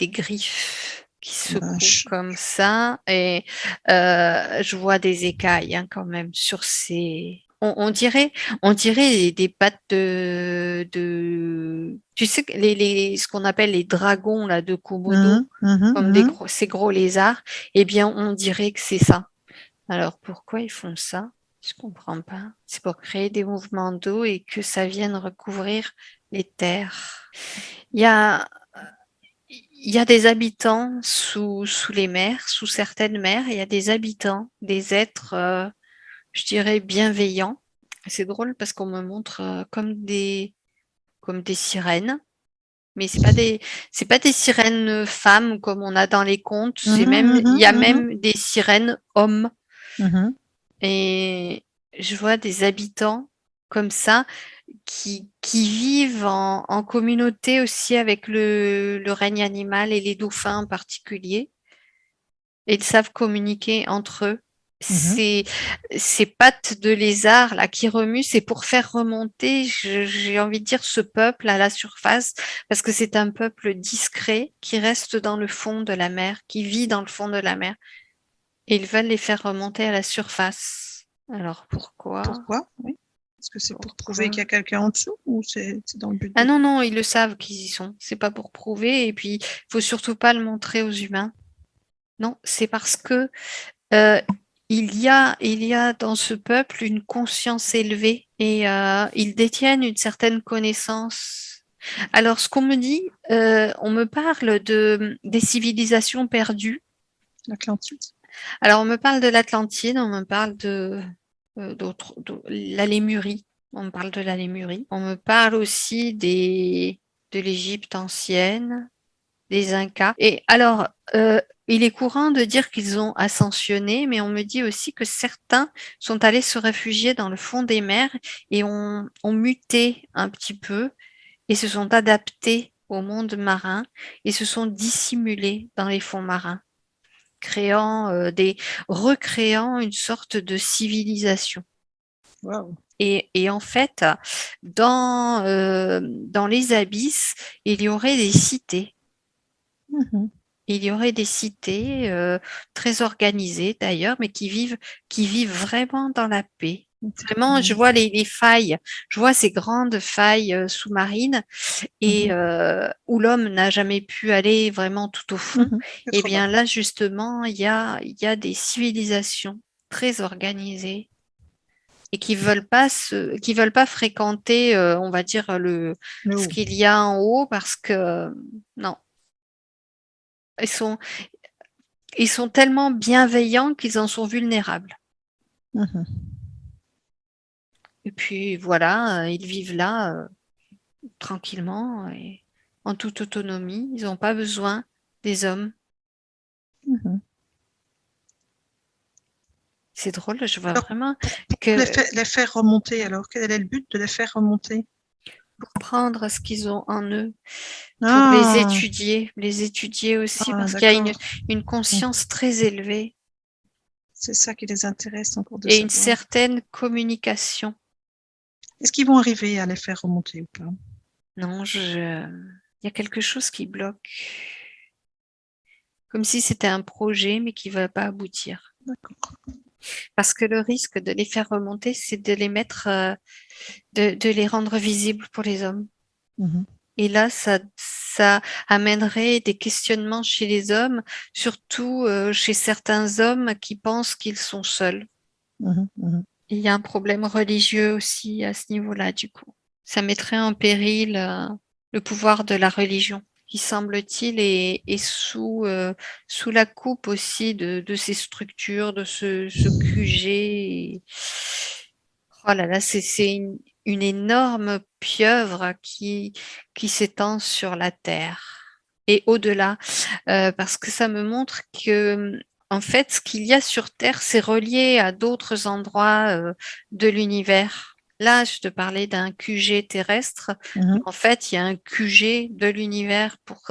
griffes qui Ben, secouent comme ça. Et je vois des écailles hein, quand même sur ces. On dirait des pattes tu sais, ce qu'on appelle les dragons là, de Komodo, comme ces gros lézards. Eh bien, on dirait que c'est ça. Alors pourquoi ils font ça? Je comprends pas. C'est pour créer des mouvements d'eau et que ça vienne recouvrir les terres. Il y a, il y a des habitants sous les mers, sous certaines mers, il y a des habitants, des êtres, je dirais, bienveillants. C'est drôle parce qu'on me montre comme des sirènes, mais c'est pas des sirènes femmes comme on a dans les contes. Il y a même des sirènes hommes. Et je vois des habitants comme ça qui vivent en communauté aussi avec le règne animal et les dauphins en particulier. Et ils savent communiquer entre eux. Ces pattes de lézard là qui remuent, c'est pour faire remonter, j'ai envie de dire, ce peuple à la surface, parce que c'est un peuple discret qui reste dans le fond de la mer, qui vit dans le fond de la mer. Et ils veulent les faire remonter à la surface. Alors pourquoi? Pourquoi? Oui. Est-ce que c'est pour prouver Pourquoi? qu'il y a quelqu'un en dessous ou c'est dans le but Ah de... non, non, ils le savent qu'ils y sont. C'est pas pour prouver. Et puis, il faut surtout pas le montrer aux humains. Non, c'est parce que euh, il y a dans ce peuple une conscience élevée et ils détiennent une certaine connaissance. Alors, ce qu'on me dit, on me parle des civilisations perdues. l'Atlantide? Alors, on me parle de l'Atlantide, on me parle de la Lémurie. On me parle de la Lémurie. On me parle aussi de l'Égypte ancienne, des Incas. Et alors, il est courant de dire qu'ils ont ascensionné, mais on me dit aussi que certains sont allés se réfugier dans le fond des mers et ont muté un petit peu et se sont adaptés au monde marin et se sont dissimulés dans les fonds marins, recréant une sorte de civilisation. Waouh. Et en fait, dans les abysses, il y aurait des cités. Il y aurait des cités très organisées d'ailleurs, mais qui vivent vraiment dans la paix. Vraiment, je vois les failles, je vois ces grandes failles sous-marines et où l'homme n'a jamais pu aller vraiment tout au fond. Et bien là, justement, il y a des civilisations très organisées et qui veulent pas fréquenter, on va dire ce qu'il y a en haut parce que non, ils sont ils sont tellement bienveillants qu'ils en sont vulnérables. Et puis voilà, ils vivent là tranquillement et en toute autonomie. Ils n'ont pas besoin des hommes. C'est drôle, je vois Alors, vraiment pour que les faire remonter, alors quel est le but de les faire remonter? pour prendre ce qu'ils ont en eux, pour Ah, les étudier aussi, parce qu'il y a d'accord. une conscience très élevée. C'est ça qui les intéresse encore de et une savoir. certaine communication. Est-ce qu'ils vont arriver à les faire remonter ou pas? Non, il y a quelque chose qui bloque. Comme si c'était un projet, mais qui ne va pas aboutir. D'accord. Parce que le risque de les faire remonter, c'est de les mettre, de les rendre visibles pour les hommes. Mhm. Et là, ça amènerait des questionnements chez les hommes, surtout chez certains hommes qui pensent qu'ils sont seuls. Mhm. Mhm. Il y a un problème religieux aussi à ce niveau-là, du coup. Ça mettrait en péril le pouvoir de la religion, qui semble-t-il est sous la coupe aussi de ces structures, de ce QG. Oh là là, c'est une énorme pieuvre qui s'étend sur la Terre et au-delà, parce que ça me montre que, en fait, ce qu'il y a sur Terre, c'est relié à d'autres endroits de l'univers. Là, je te parlais d'un QG terrestre. Mhm. En fait, il y a un QG de l'univers pour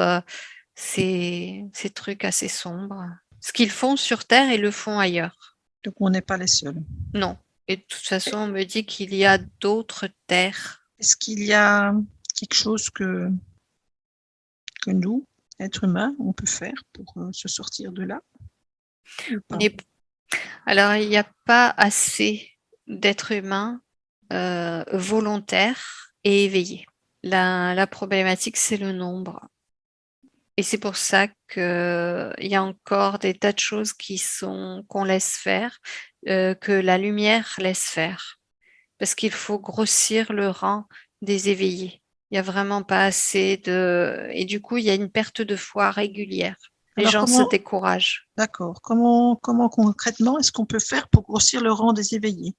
ces trucs assez sombres. Ce qu'ils font sur Terre, ils le font ailleurs. Donc, on n'est pas les seuls. Non. Et de toute façon, on me dit qu'il y a d'autres terres. Est-ce qu'il y a quelque chose que nous, êtres humains, on peut faire pour se sortir de là ou On pas? est... Alors, il n'y a pas assez d'êtres humains volontaires et éveillés. La problématique, c'est le nombre. Et c'est pour ça qu'il y a encore des tas de choses qu'on laisse faire, que la lumière laisse faire. Parce qu'il faut grossir le rang des éveillés. Il n'y a vraiment pas assez de... Et du coup, il y a une perte de foi régulière. Les Alors, gens se découragent. d'accord, comment concrètement est-ce qu'on peut faire pour grossir le rang des éveillés?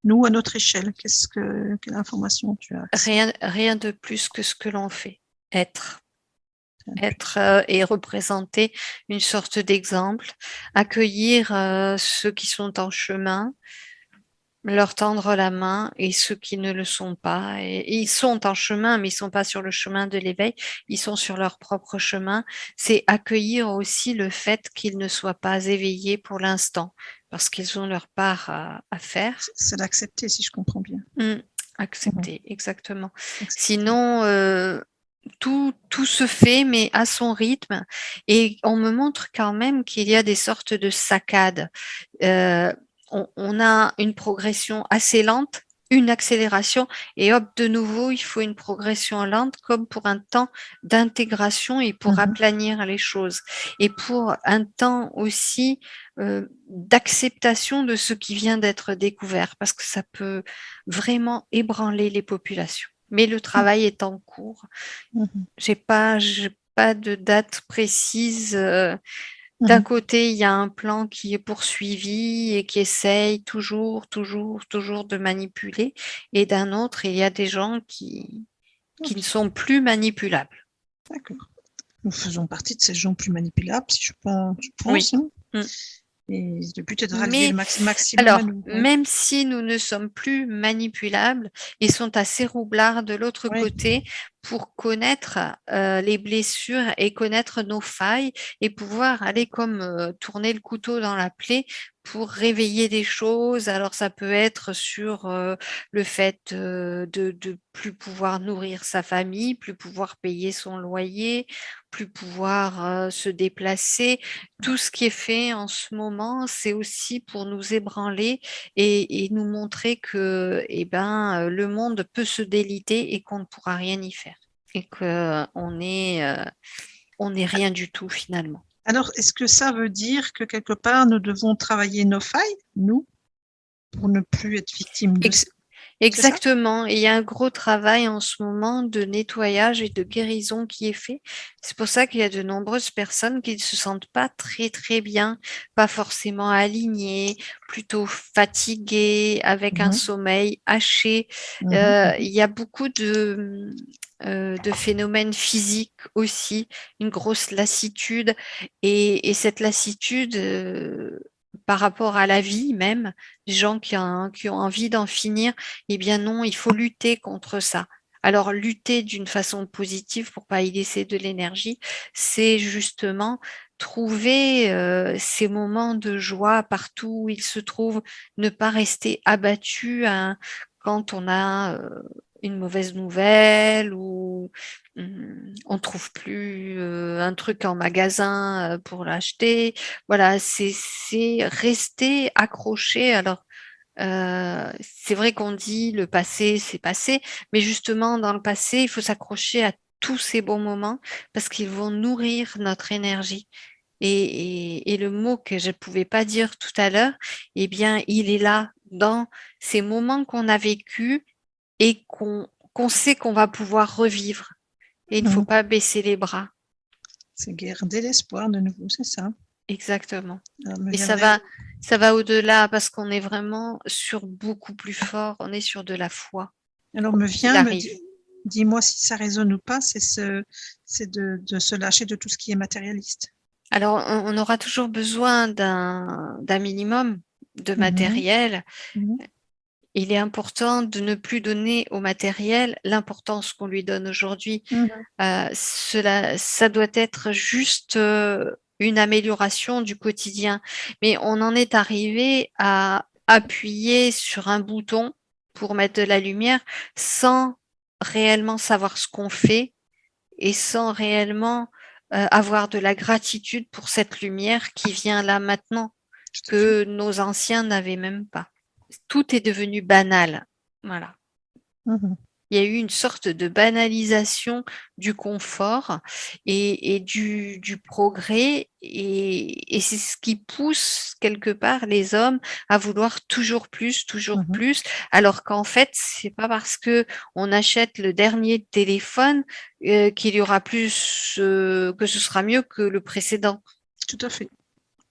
Nous, à notre échelle, quelle information tu as accès? Rien de plus que ce que l'on fait. Être et représenter une sorte d'exemple, accueillir ceux qui sont en chemin, leur tendre la main et ceux qui ne le sont pas. Et ils sont en chemin, mais ils sont pas sur le chemin de l'éveil, ils sont sur leur propre chemin. C'est accueillir aussi le fait qu'ils ne soient pas éveillés pour l'instant, parce qu'ils ont leur part à faire. C'est d'accepter, si je comprends bien. Accepter, exactement. Accepter. Sinon, tout se fait, mais à son rythme. Et on me montre quand même qu'il y a des sortes de saccades. On a une progression assez lente, une accélération, et hop, de nouveau, il faut une progression lente, comme pour un temps d'intégration et pour aplanir les choses. Et pour un temps aussi d'acceptation de ce qui vient d'être découvert, parce que ça peut vraiment ébranler les populations. Mais le travail est en cours. J'ai pas de date précise. D'un côté, il y a un plan qui est poursuivi et qui essaye toujours de manipuler. Et d'un autre, il y a des gens qui ne sont plus manipulables. D'accord. Nous faisons partie de ces gens plus manipulables, si je pense. Oui. Hein. Et le but est de rallier le maximum alors, à nous. même si nous ne sommes plus manipulables, ils sont assez roublards de l'autre côté pour connaître les blessures et connaître nos failles et pouvoir aller comme tourner le couteau dans la plaie pour réveiller des choses. Alors, ça peut être sur le fait de plus pouvoir nourrir sa famille, plus pouvoir payer son loyer, plus pouvoir se déplacer. Tout ce qui est fait en ce moment, c'est aussi pour nous ébranler et nous montrer que le monde peut se déliter et qu'on ne pourra rien y faire. Et qu'on n'est rien du tout finalement. Alors, est-ce que ça veut dire que quelque part, nous devons travailler nos failles, nous, pour ne plus être victimes de ça? Exactement. Et il y a un gros travail en ce moment de nettoyage et de guérison qui est fait. C'est pour ça qu'il y a de nombreuses personnes qui ne se sentent pas très très bien, pas forcément alignées, plutôt fatiguées, avec un sommeil haché. Il y a beaucoup de phénomènes physiques aussi, une grosse lassitude. Et cette lassitude, par rapport à la vie même, des gens qui ont envie d'en finir, eh bien non, il faut lutter contre ça. Alors lutter d'une façon positive pour pas y laisser de l'énergie, c'est justement trouver ces moments de joie partout où ils se trouvent, ne pas rester abattu quand on a une mauvaise nouvelle ou on trouve plus un truc en magasin pour l'acheter. Voilà, c'est rester accroché. Alors, c'est vrai qu'on dit le passé, c'est passé, mais justement, dans le passé, il faut s'accrocher à tous ces bons moments parce qu'ils vont nourrir notre énergie. Et le mot que je ne pouvais pas dire tout à l'heure, eh bien, il est là dans ces moments qu'on a vécus et qu'on sait qu'on va pouvoir revivre. Et il ne faut pas baisser les bras. C'est garder l'espoir de nouveau, c'est ça. Exactement. Alors, me Et viendrait- ça va au-delà parce qu'on est vraiment sur beaucoup plus fort. On est sur de la foi. Alors me Il vient, arrive. dis-moi si ça résonne ou pas, c'est de se lâcher de tout ce qui est matérialiste. Alors, on aura toujours besoin d'un minimum de matériel. Mhm. Il est important de ne plus donner au matériel l'importance qu'on lui donne aujourd'hui. Mhm. Ça doit être juste une amélioration du quotidien. Mais on en est arrivé à appuyer sur un bouton pour mettre de la lumière sans réellement savoir ce qu'on fait et sans réellement avoir de la gratitude pour cette lumière qui vient là maintenant, que nos anciens n'avaient même pas. Tout est devenu banal. Voilà. Mhm. Il y a eu une sorte de banalisation du confort et du progrès et c'est ce qui pousse quelque part les hommes à vouloir toujours plus, alors qu'en fait, c'est pas parce que on achète le dernier téléphone qu'il y aura plus, que ce sera mieux que le précédent. Tout à fait.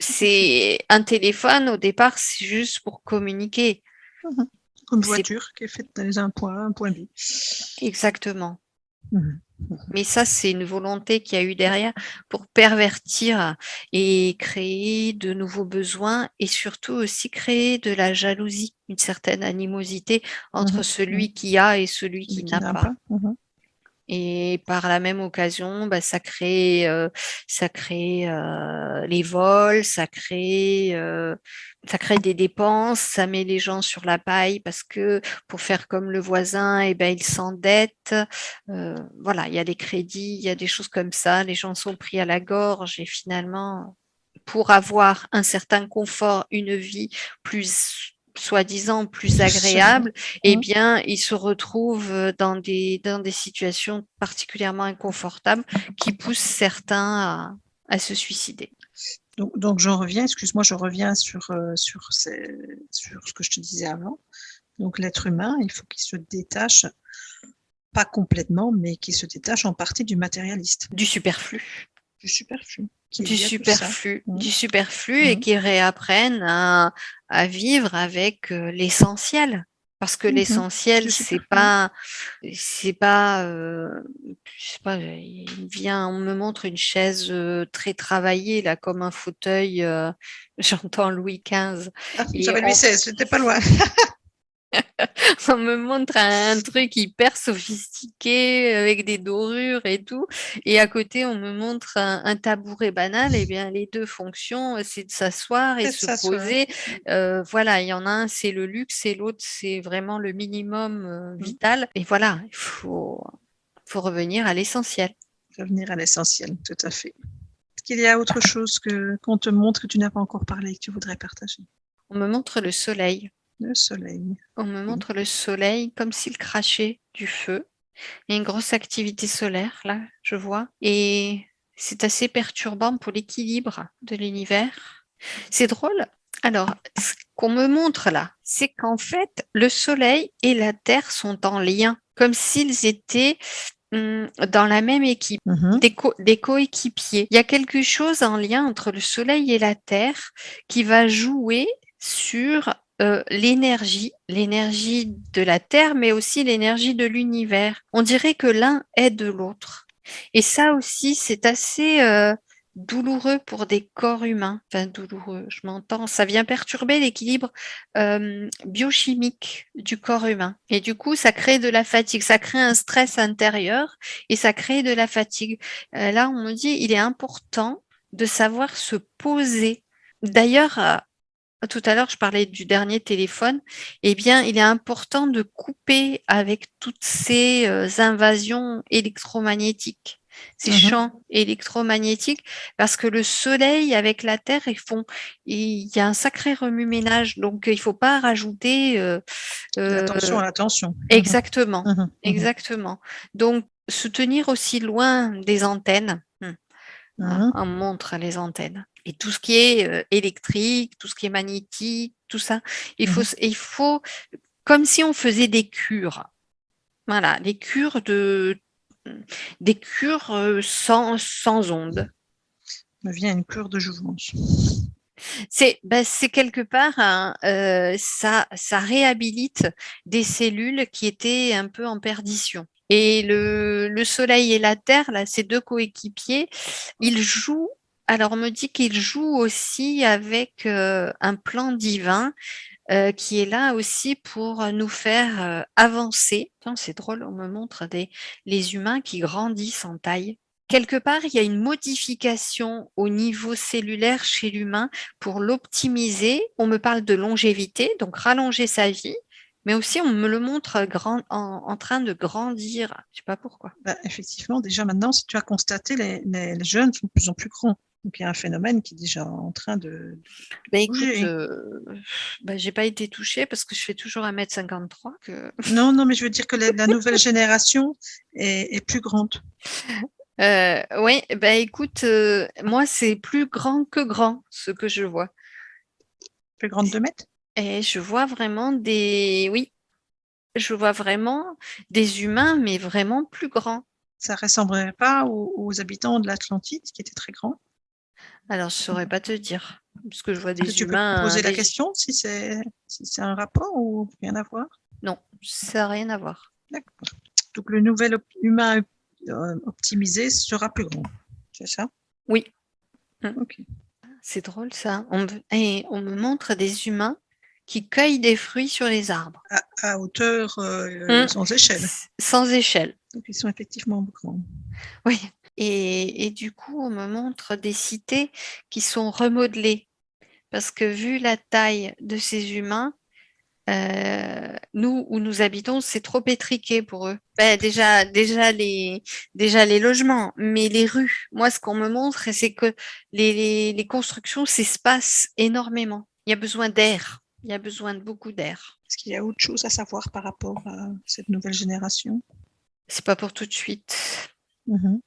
C'est un téléphone, au départ, c'est juste pour communiquer. Mhm. Comme une C'est voiture qui est faite dans un point A, un point B. exactement. Mhm. Mais ça, c'est une volonté qu'il y a eu derrière pour pervertir et créer de nouveaux besoins et surtout aussi créer de la jalousie, une certaine animosité entre Mhm. celui qui a et celui qui Qui n'a n'a pas. pas. Mhm. Et par la même occasion, ça crée les vols, ça crée des dépenses, ça met les gens sur la paille parce que pour faire comme le voisin, ils s'endettent. Voilà, il y a des crédits, il y a des choses comme ça. Les gens sont pris à la gorge et finalement, pour avoir un certain confort, une vie plus soi-disant plus agréable, eh bien, ils se retrouvent dans des situations particulièrement inconfortables qui poussent certains à se suicider. Donc j'en reviens, excuse-moi, je reviens sur ce que je te disais avant. Donc l'être humain, il faut qu'il se détache, pas complètement, mais qu'il se détache en partie du matérialiste. Du superflu. Du superflu. Du superflu et qui réapprennent à vivre avec l'essentiel. Parce que l'essentiel, c'est pas, je sais pas, on me montre une chaise très travaillée, là, comme un fauteuil, j'entends Louis XV. Ah, j'avais Louis XVI, j'étais pas loin. On me montre un truc hyper sophistiqué avec des dorures et tout. Et à côté, on me montre un tabouret banal. Eh bien, les deux fonctions, c'est de s'asseoir et se poser. Voilà, il y en a un, c'est le luxe et l'autre, c'est vraiment le minimum vital. Et voilà, il faut revenir à l'essentiel. Revenir à l'essentiel, tout à fait. Est-ce qu'il y a autre chose qu'on te montre que tu n'as pas encore parlé et que tu voudrais partager? On me montre le soleil. Le soleil. On me montre le soleil comme s'il crachait du feu. Il y a une grosse activité solaire, là, je vois. Et c'est assez perturbant pour l'équilibre de l'univers. C'est drôle. Alors, ce qu'on me montre là, c'est qu'en fait, le Soleil et la Terre sont en lien, comme s'ils étaient dans la même équipe, des coéquipiers. Il y a quelque chose en lien entre le Soleil et la Terre qui va jouer sur l'énergie de la Terre, mais aussi l'énergie de l'univers. On dirait que l'un aide l'autre. Et ça aussi, c'est assez douloureux pour des corps humains. Enfin, douloureux, je m'entends. Ça vient perturber l'équilibre biochimique du corps humain. Et du coup, ça crée de la fatigue. Ça crée un stress intérieur et ça crée de la fatigue. Là, on me dit, il est important de savoir se poser. D'ailleurs, tout à l'heure, je parlais du dernier téléphone. Eh bien, il est important de couper avec toutes ces invasions électromagnétiques, ces Mhm. champs électromagnétiques, parce que le soleil avec la Terre, il y a un sacré remue-ménage. Donc, il ne faut pas rajouter. L'attention à l'attention. Mhm. Exactement, Mhm. Mhm. exactement. Donc, se tenir aussi loin des antennes. Mhm. On montre les antennes. Et tout ce qui est électrique, tout ce qui est magnétique, tout ça, Mhm. il faut comme si on faisait des cures. Voilà, des cures sans ondes. Me vient une cure de jouvence. C'est quelque part, ça réhabilite des cellules qui étaient un peu en perdition. Et le Soleil et la Terre, là, ces deux coéquipiers, ils jouent. Alors, on me dit qu'ils jouent aussi avec un plan divin qui est là aussi pour nous faire avancer. Tiens, c'est drôle, on me montre les humains qui grandissent en taille. Quelque part, il y a une modification au niveau cellulaire chez l'humain pour l'optimiser. On me parle de longévité, donc rallonger sa vie, mais aussi on me le montre en train de grandir. Je ne sais pas pourquoi. Bah, effectivement, déjà maintenant, si tu as constaté, les jeunes sont de plus en plus grands. Donc il y a un phénomène qui est déjà en train de Ben écoute, bouger. j'ai pas été touchée parce que je fais toujours 1,53 m. Non, non, mais je veux dire que la nouvelle génération est plus grande. Oui, ben écoute, moi c'est plus grand que grand ce que je vois. Plus grande de mètres. Et je vois vraiment oui, je vois vraiment des humains, mais vraiment plus grands. Ça ressemblerait pas aux habitants de l'Atlantide qui étaient très grands. Alors, je saurais pas te dire, parce que je vois Est-ce que des tu peux humains, poser la question si c'est un rapport ou rien à voir? non, ça n'a rien à voir. D'accord. Donc le nouvel humain optimisé sera plus grand. C'est ça? Oui, Ok. c'est drôle ça. Et on me montre des humains qui cueillent des fruits sur les arbres. À hauteur Hum, sans échelle. Sans échelle. Donc ils sont effectivement grands. Oui. Et du coup, on me montre des cités qui sont remodelées. Parce que vu la taille de ces humains, nous, où nous habitons, c'est trop étriqué pour eux. Ben, déjà les logements, mais les rues. Moi, ce qu'on me montre, c'est que les constructions s'espacent énormément. Il y a besoin d'air. Il y a besoin de beaucoup d'air. Est-ce qu'il y a autre chose à savoir par rapport à cette nouvelle génération? C'est pas pour tout de suite.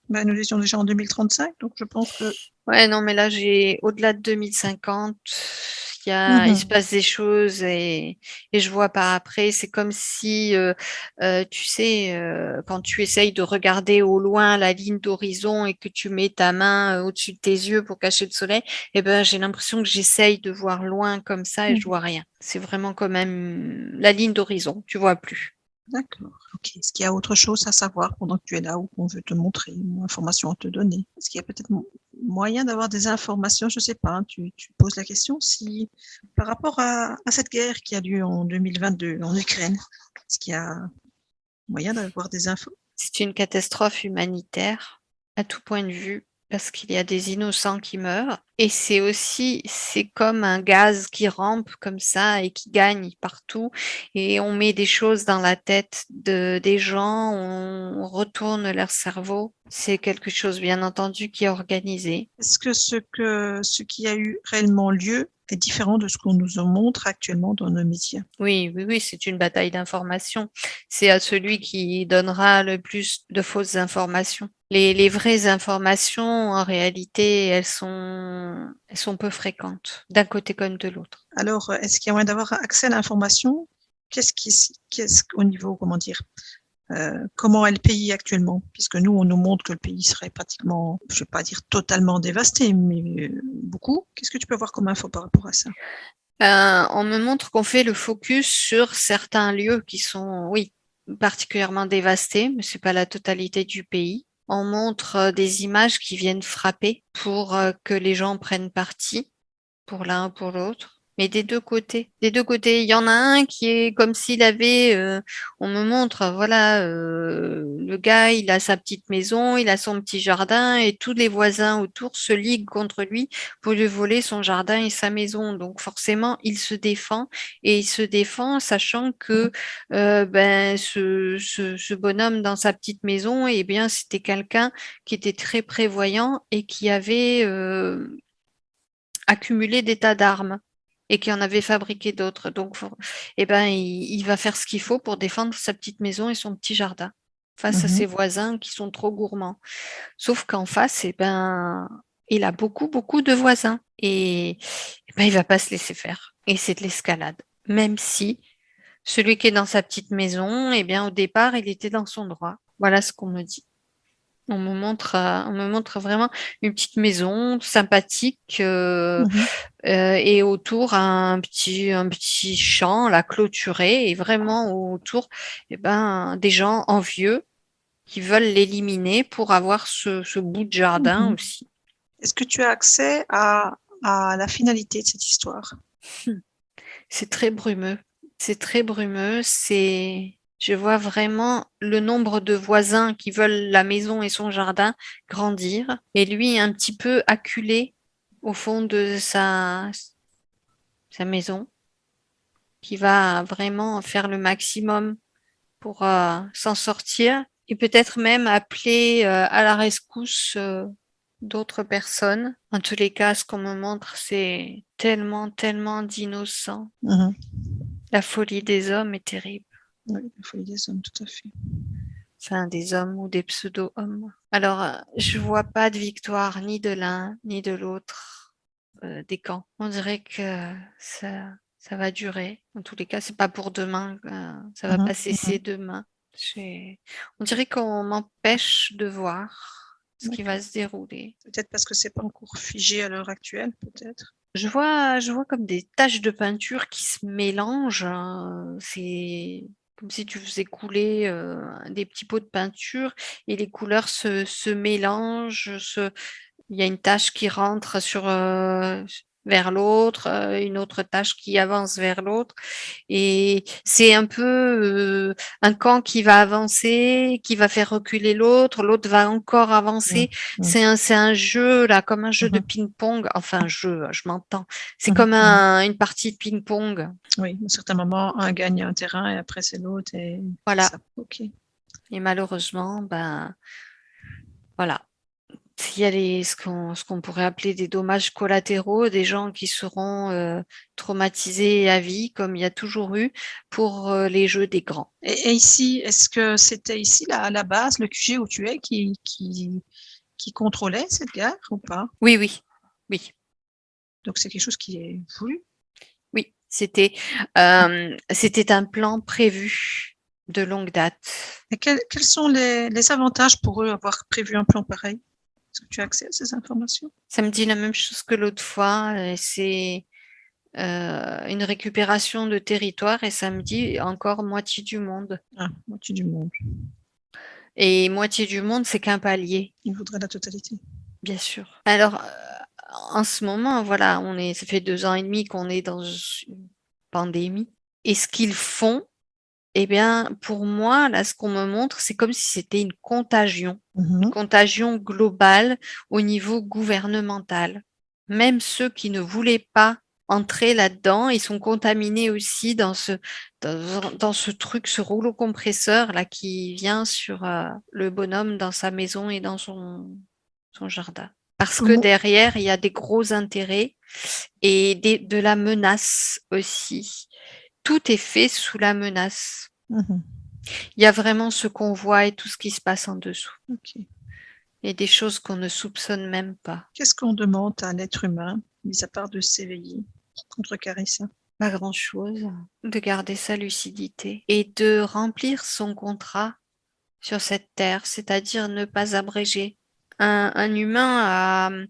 Ben, nous étions déjà en 2035, donc je pense que Ouais, non, mais là, j'ai au-delà de 2050, il se passe des choses et je vois pas après. C'est comme si, tu sais, quand tu essayes de regarder au loin la ligne d'horizon et que tu mets ta main au-dessus de tes yeux pour cacher le soleil, eh ben, j'ai l'impression que j'essaye de voir loin comme ça et je vois rien. C'est vraiment quand même la ligne d'horizon. Tu vois plus. D'accord. Ok. Est-ce qu'il y a autre chose à savoir pendant que tu es là ou qu'on veut te montrer, une information à te donner? Est-ce qu'il y a peut-être moyen d'avoir des informations? Je ne sais pas. Hein, tu poses la question si par rapport à cette guerre qui a lieu en 2022 en Ukraine, est-ce qu'il y a moyen d'avoir des infos? C'est une catastrophe humanitaire à tout point de vue parce qu'il y a des innocents qui meurent et c'est comme un gaz qui rampe comme ça et qui gagne partout et on met des choses dans la tête des gens, on retourne leur cerveau. C'est quelque chose bien entendu qui est organisé. Est-ce que ce qui a eu réellement lieu est différent de ce qu'on nous en montre actuellement dans nos médias? Oui, c'est une bataille d'information. C'est à celui qui donnera le plus de fausses informations. Les vraies informations, en réalité, elles sont peu fréquentes, d'un côté comme de l'autre. Alors, est-ce qu'il y a moyen d'avoir accès à l'information? Qu'est-ce qu'au niveau, comment dire, comment est le pays actuellement? Puisque nous, on nous montre que le pays serait pratiquement, je ne vais pas dire totalement dévasté, mais beaucoup. Qu'est-ce que tu peux avoir comme info par rapport à ça? On me montre qu'on fait le focus sur certains lieux qui sont, oui, particulièrement dévastés, mais c'est pas la totalité du pays. On montre des images qui viennent frapper pour que les gens prennent parti pour l'un ou pour l'autre. Mais des deux côtés. Des deux côtés. Il y en a un qui est comme s'il avait, on me montre, voilà, le gars, il a sa petite maison, il a son petit jardin et tous les voisins autour se liguent contre lui pour lui voler son jardin et sa maison. Donc forcément, il se défend et il se défend sachant que ben, ce bonhomme dans sa petite maison, eh bien, c'était quelqu'un qui était très prévoyant et qui avait accumulé des tas d'armes et qui en avait fabriqué d'autres. Donc, eh ben, il va faire ce qu'il faut pour défendre sa petite maison et son petit jardin face à ses voisins qui sont trop gourmands. Sauf qu'en face, eh ben, il a beaucoup, beaucoup de voisins et ben, il va pas se laisser faire. Et c'est de l'escalade. Même si celui qui est dans sa petite maison, eh bien, au départ, il était dans son droit. Voilà ce qu'on me dit. On me montre vraiment une petite maison sympathique et autour un petit champ là clôturé et vraiment autour des gens envieux qui veulent l'éliminer pour avoir ce bout de jardin aussi. Est-ce que tu as accès à la finalité de cette histoire? C'est très brumeux. C'est très brumeux. Je vois vraiment le nombre de voisins qui veulent la maison et son jardin grandir et lui un petit peu acculé au fond de sa maison, qui va vraiment faire le maximum pour s'en sortir et peut-être même appeler à la rescousse d'autres personnes. En tous les cas, ce qu'on me montre, c'est tellement, tellement d'innocents. La folie des hommes est terrible. Oui, la folie des hommes, tout à fait. Enfin, des hommes ou des pseudo-hommes. Alors, je vois pas de victoire ni de l'un ni de l'autre des camps. On dirait que ça va durer. En tous les cas, c'est pas pour demain. Ça va pas cesser demain. On dirait qu'on m'empêche de voir ce qui va se dérouler. Peut-être parce que c'est pas encore figé à l'heure actuelle, peut-être. Je vois comme des taches de peinture qui se mélangent. C'est comme si tu faisais couler des petits pots de peinture et les couleurs se mélangent. Il y a une tache qui rentre vers l'autre, une autre tache qui avance vers l'autre. Et c'est un peu un camp qui va avancer, qui va faire reculer l'autre, l'autre va encore avancer. C'est un jeu, là, comme un jeu de ping-pong. Enfin, je m'entends. C'est comme une partie de ping-pong. Oui, à un certain moment, un gagne un terrain et après c'est l'autre. Et voilà. Ça. Okay. Et malheureusement, voilà. Il y a ce qu'on pourrait appeler des dommages collatéraux, des gens qui seront traumatisés à vie, comme il y a toujours eu pour les jeux des grands. Et ici, est-ce que c'était ici à la base, le QG où tu es, qui contrôlait cette gare ou pas? Oui. Donc c'est quelque chose qui est voulu? Oui, c'était un plan prévu de longue date. Et quels sont les avantages pour eux d'avoir prévu un plan pareil? Est-ce que tu as accès à ces informations? Ça me dit la même chose que l'autre fois. C'est une récupération de territoire et ça me dit encore moitié du monde. Ah, moitié du monde. Et moitié du monde, c'est qu'un palier. Il voudrait la totalité. Bien sûr. Alors, en ce moment, voilà, ça fait 2 ans et demi qu'on est dans une pandémie. Et ce qu'ils font, eh bien, pour moi, là, ce qu'on me montre, c'est comme si c'était une contagion globale au niveau gouvernemental. Même ceux qui ne voulaient pas entrer là-dedans, ils sont contaminés aussi dans ce truc, ce rouleau compresseur là qui vient sur le bonhomme dans sa maison et dans son jardin. Parce que derrière, il y a des gros intérêts et de la menace aussi. Tout est fait sous la menace. Il y a vraiment ce qu'on voit et tout ce qui se passe en dessous. Et des choses qu'on ne soupçonne même pas. Qu'est-ce qu'on demande à l'être humain, mis à part de s'éveiller, contrecarrer ça? Pas grand-chose. De garder sa lucidité et de remplir son contrat sur cette terre, c'est-à-dire ne pas abréger. Un humain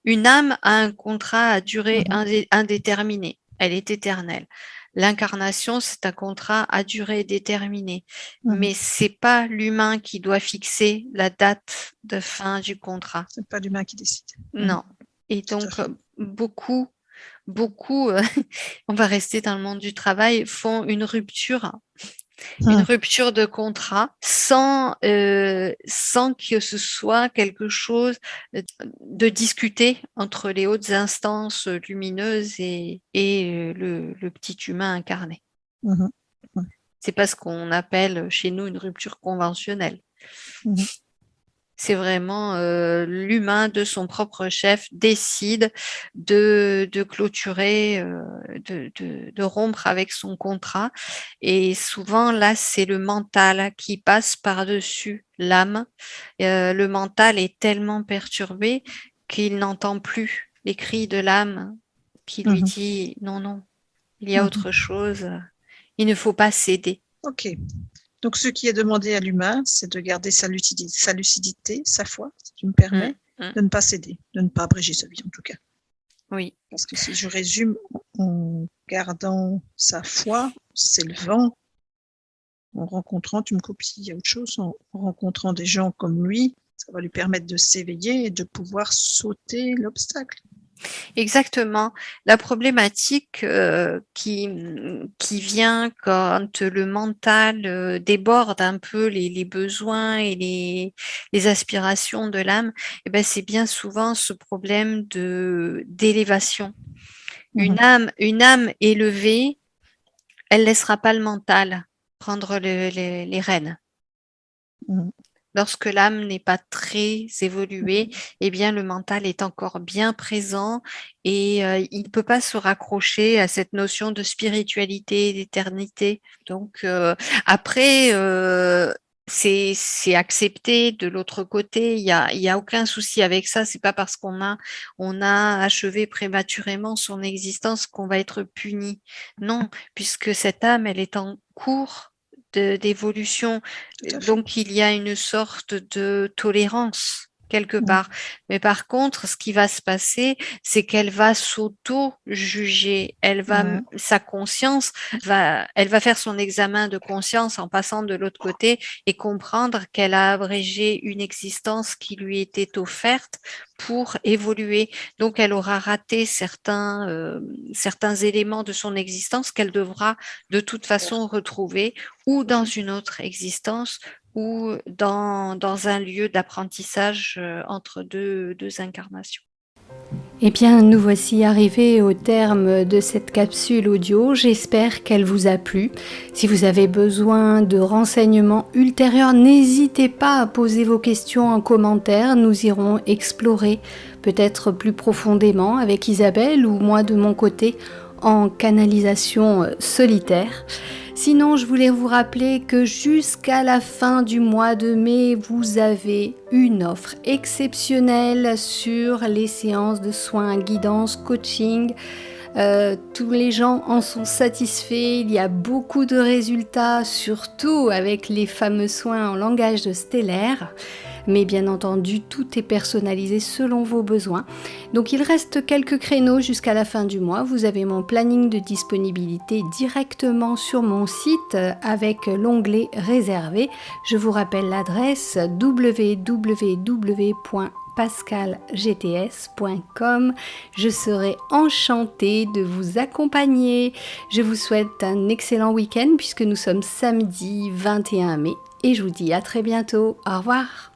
une âme a un contrat à durée indéterminée. Elle est éternelle. L'incarnation, c'est un contrat à durée déterminée. Mais c'est pas l'humain qui doit fixer la date de fin du contrat. C'est pas l'humain qui décide. Non. Et donc, beaucoup beaucoup, on va rester dans le monde du travail, font une rupture Hum, de contrat sans que ce soit quelque chose de discuté entre les hautes instances lumineuses et le petit humain incarné. mhm, C'est pas ce qu'on appelle chez nous une rupture conventionnelle. mhm, C'est vraiment l'humain de son propre chef décide de clôturer, de rompre avec son contrat. Et souvent, là, c'est le mental qui passe par-dessus l'âme. Le mental est tellement perturbé qu'il n'entend plus les cris de l'âme qui lui mhm, dit non, non, il y a mhm. autre chose, il ne faut pas céder. Ok. Donc, ce qui est demandé à l'humain, c'est de garder sa lucidité, sa foi, si tu me permets, Mm. de ne pas céder, de ne pas abréger sa vie en tout cas. Oui. Parce que si je résume, en gardant sa foi, s'élevant, en rencontrant, tu me copies, il y a autre chose, en rencontrant des gens comme lui, ça va lui permettre de s'éveiller et de pouvoir sauter l'obstacle. Exactement. La problématique qui vient quand le mental déborde un peu les besoins et les aspirations de l'âme, eh ben, c'est bien souvent ce problème d'élévation. Mhm, Une âme élevée, elle laissera pas le mental prendre les rênes. mhm, Lorsque l'âme n'est pas très évoluée, eh bien le mental est encore bien présent et il ne peut pas se raccrocher à cette notion de spiritualité, d'éternité. Donc après, c'est accepté de l'autre côté. Il y a aucun souci avec ça. C'est pas parce on a achevé prématurément son existence qu'on va être puni. Non, puisque cette âme, elle est en cours d'évolution. tout à fait. Donc, il y a une sorte de tolérance quelque Mhm, part. Mais par contre, ce qui va se passer, c'est qu'elle va s'auto-juger. mhm, Sa conscience elle va faire son examen de conscience en passant de l'autre côté et comprendre qu'elle a abrégé une existence qui lui était offerte pour évoluer. Donc, elle aura raté certains éléments de son existence qu'elle devra de toute façon retrouver ou dans une autre existence ou dans un lieu d'apprentissage entre deux incarnations. Eh bien, nous voici arrivés au terme de cette capsule audio. J'espère qu'elle vous a plu. Si vous avez besoin de renseignements ultérieurs, n'hésitez pas à poser vos questions en commentaire. Nous irons explorer peut-être plus profondément avec Isabelle ou moi de mon côté en canalisation solitaire. Sinon, je voulais vous rappeler que jusqu'à la fin du mois de mai, vous avez une offre exceptionnelle sur les séances de soins, guidance, coaching. Tous les gens en sont satisfaits, il y a beaucoup de résultats, surtout avec les fameux soins en langage de stellaire. Mais bien entendu, tout est personnalisé selon vos besoins. Donc il reste quelques créneaux jusqu'à la fin du mois. Vous avez mon planning de disponibilité directement sur mon site avec l'onglet réservé. Je vous rappelle l'adresse www.pascalgts.com. Je serai enchantée de vous accompagner. Je vous souhaite un excellent week-end puisque nous sommes samedi 21 mai et je vous dis à très bientôt. Au revoir.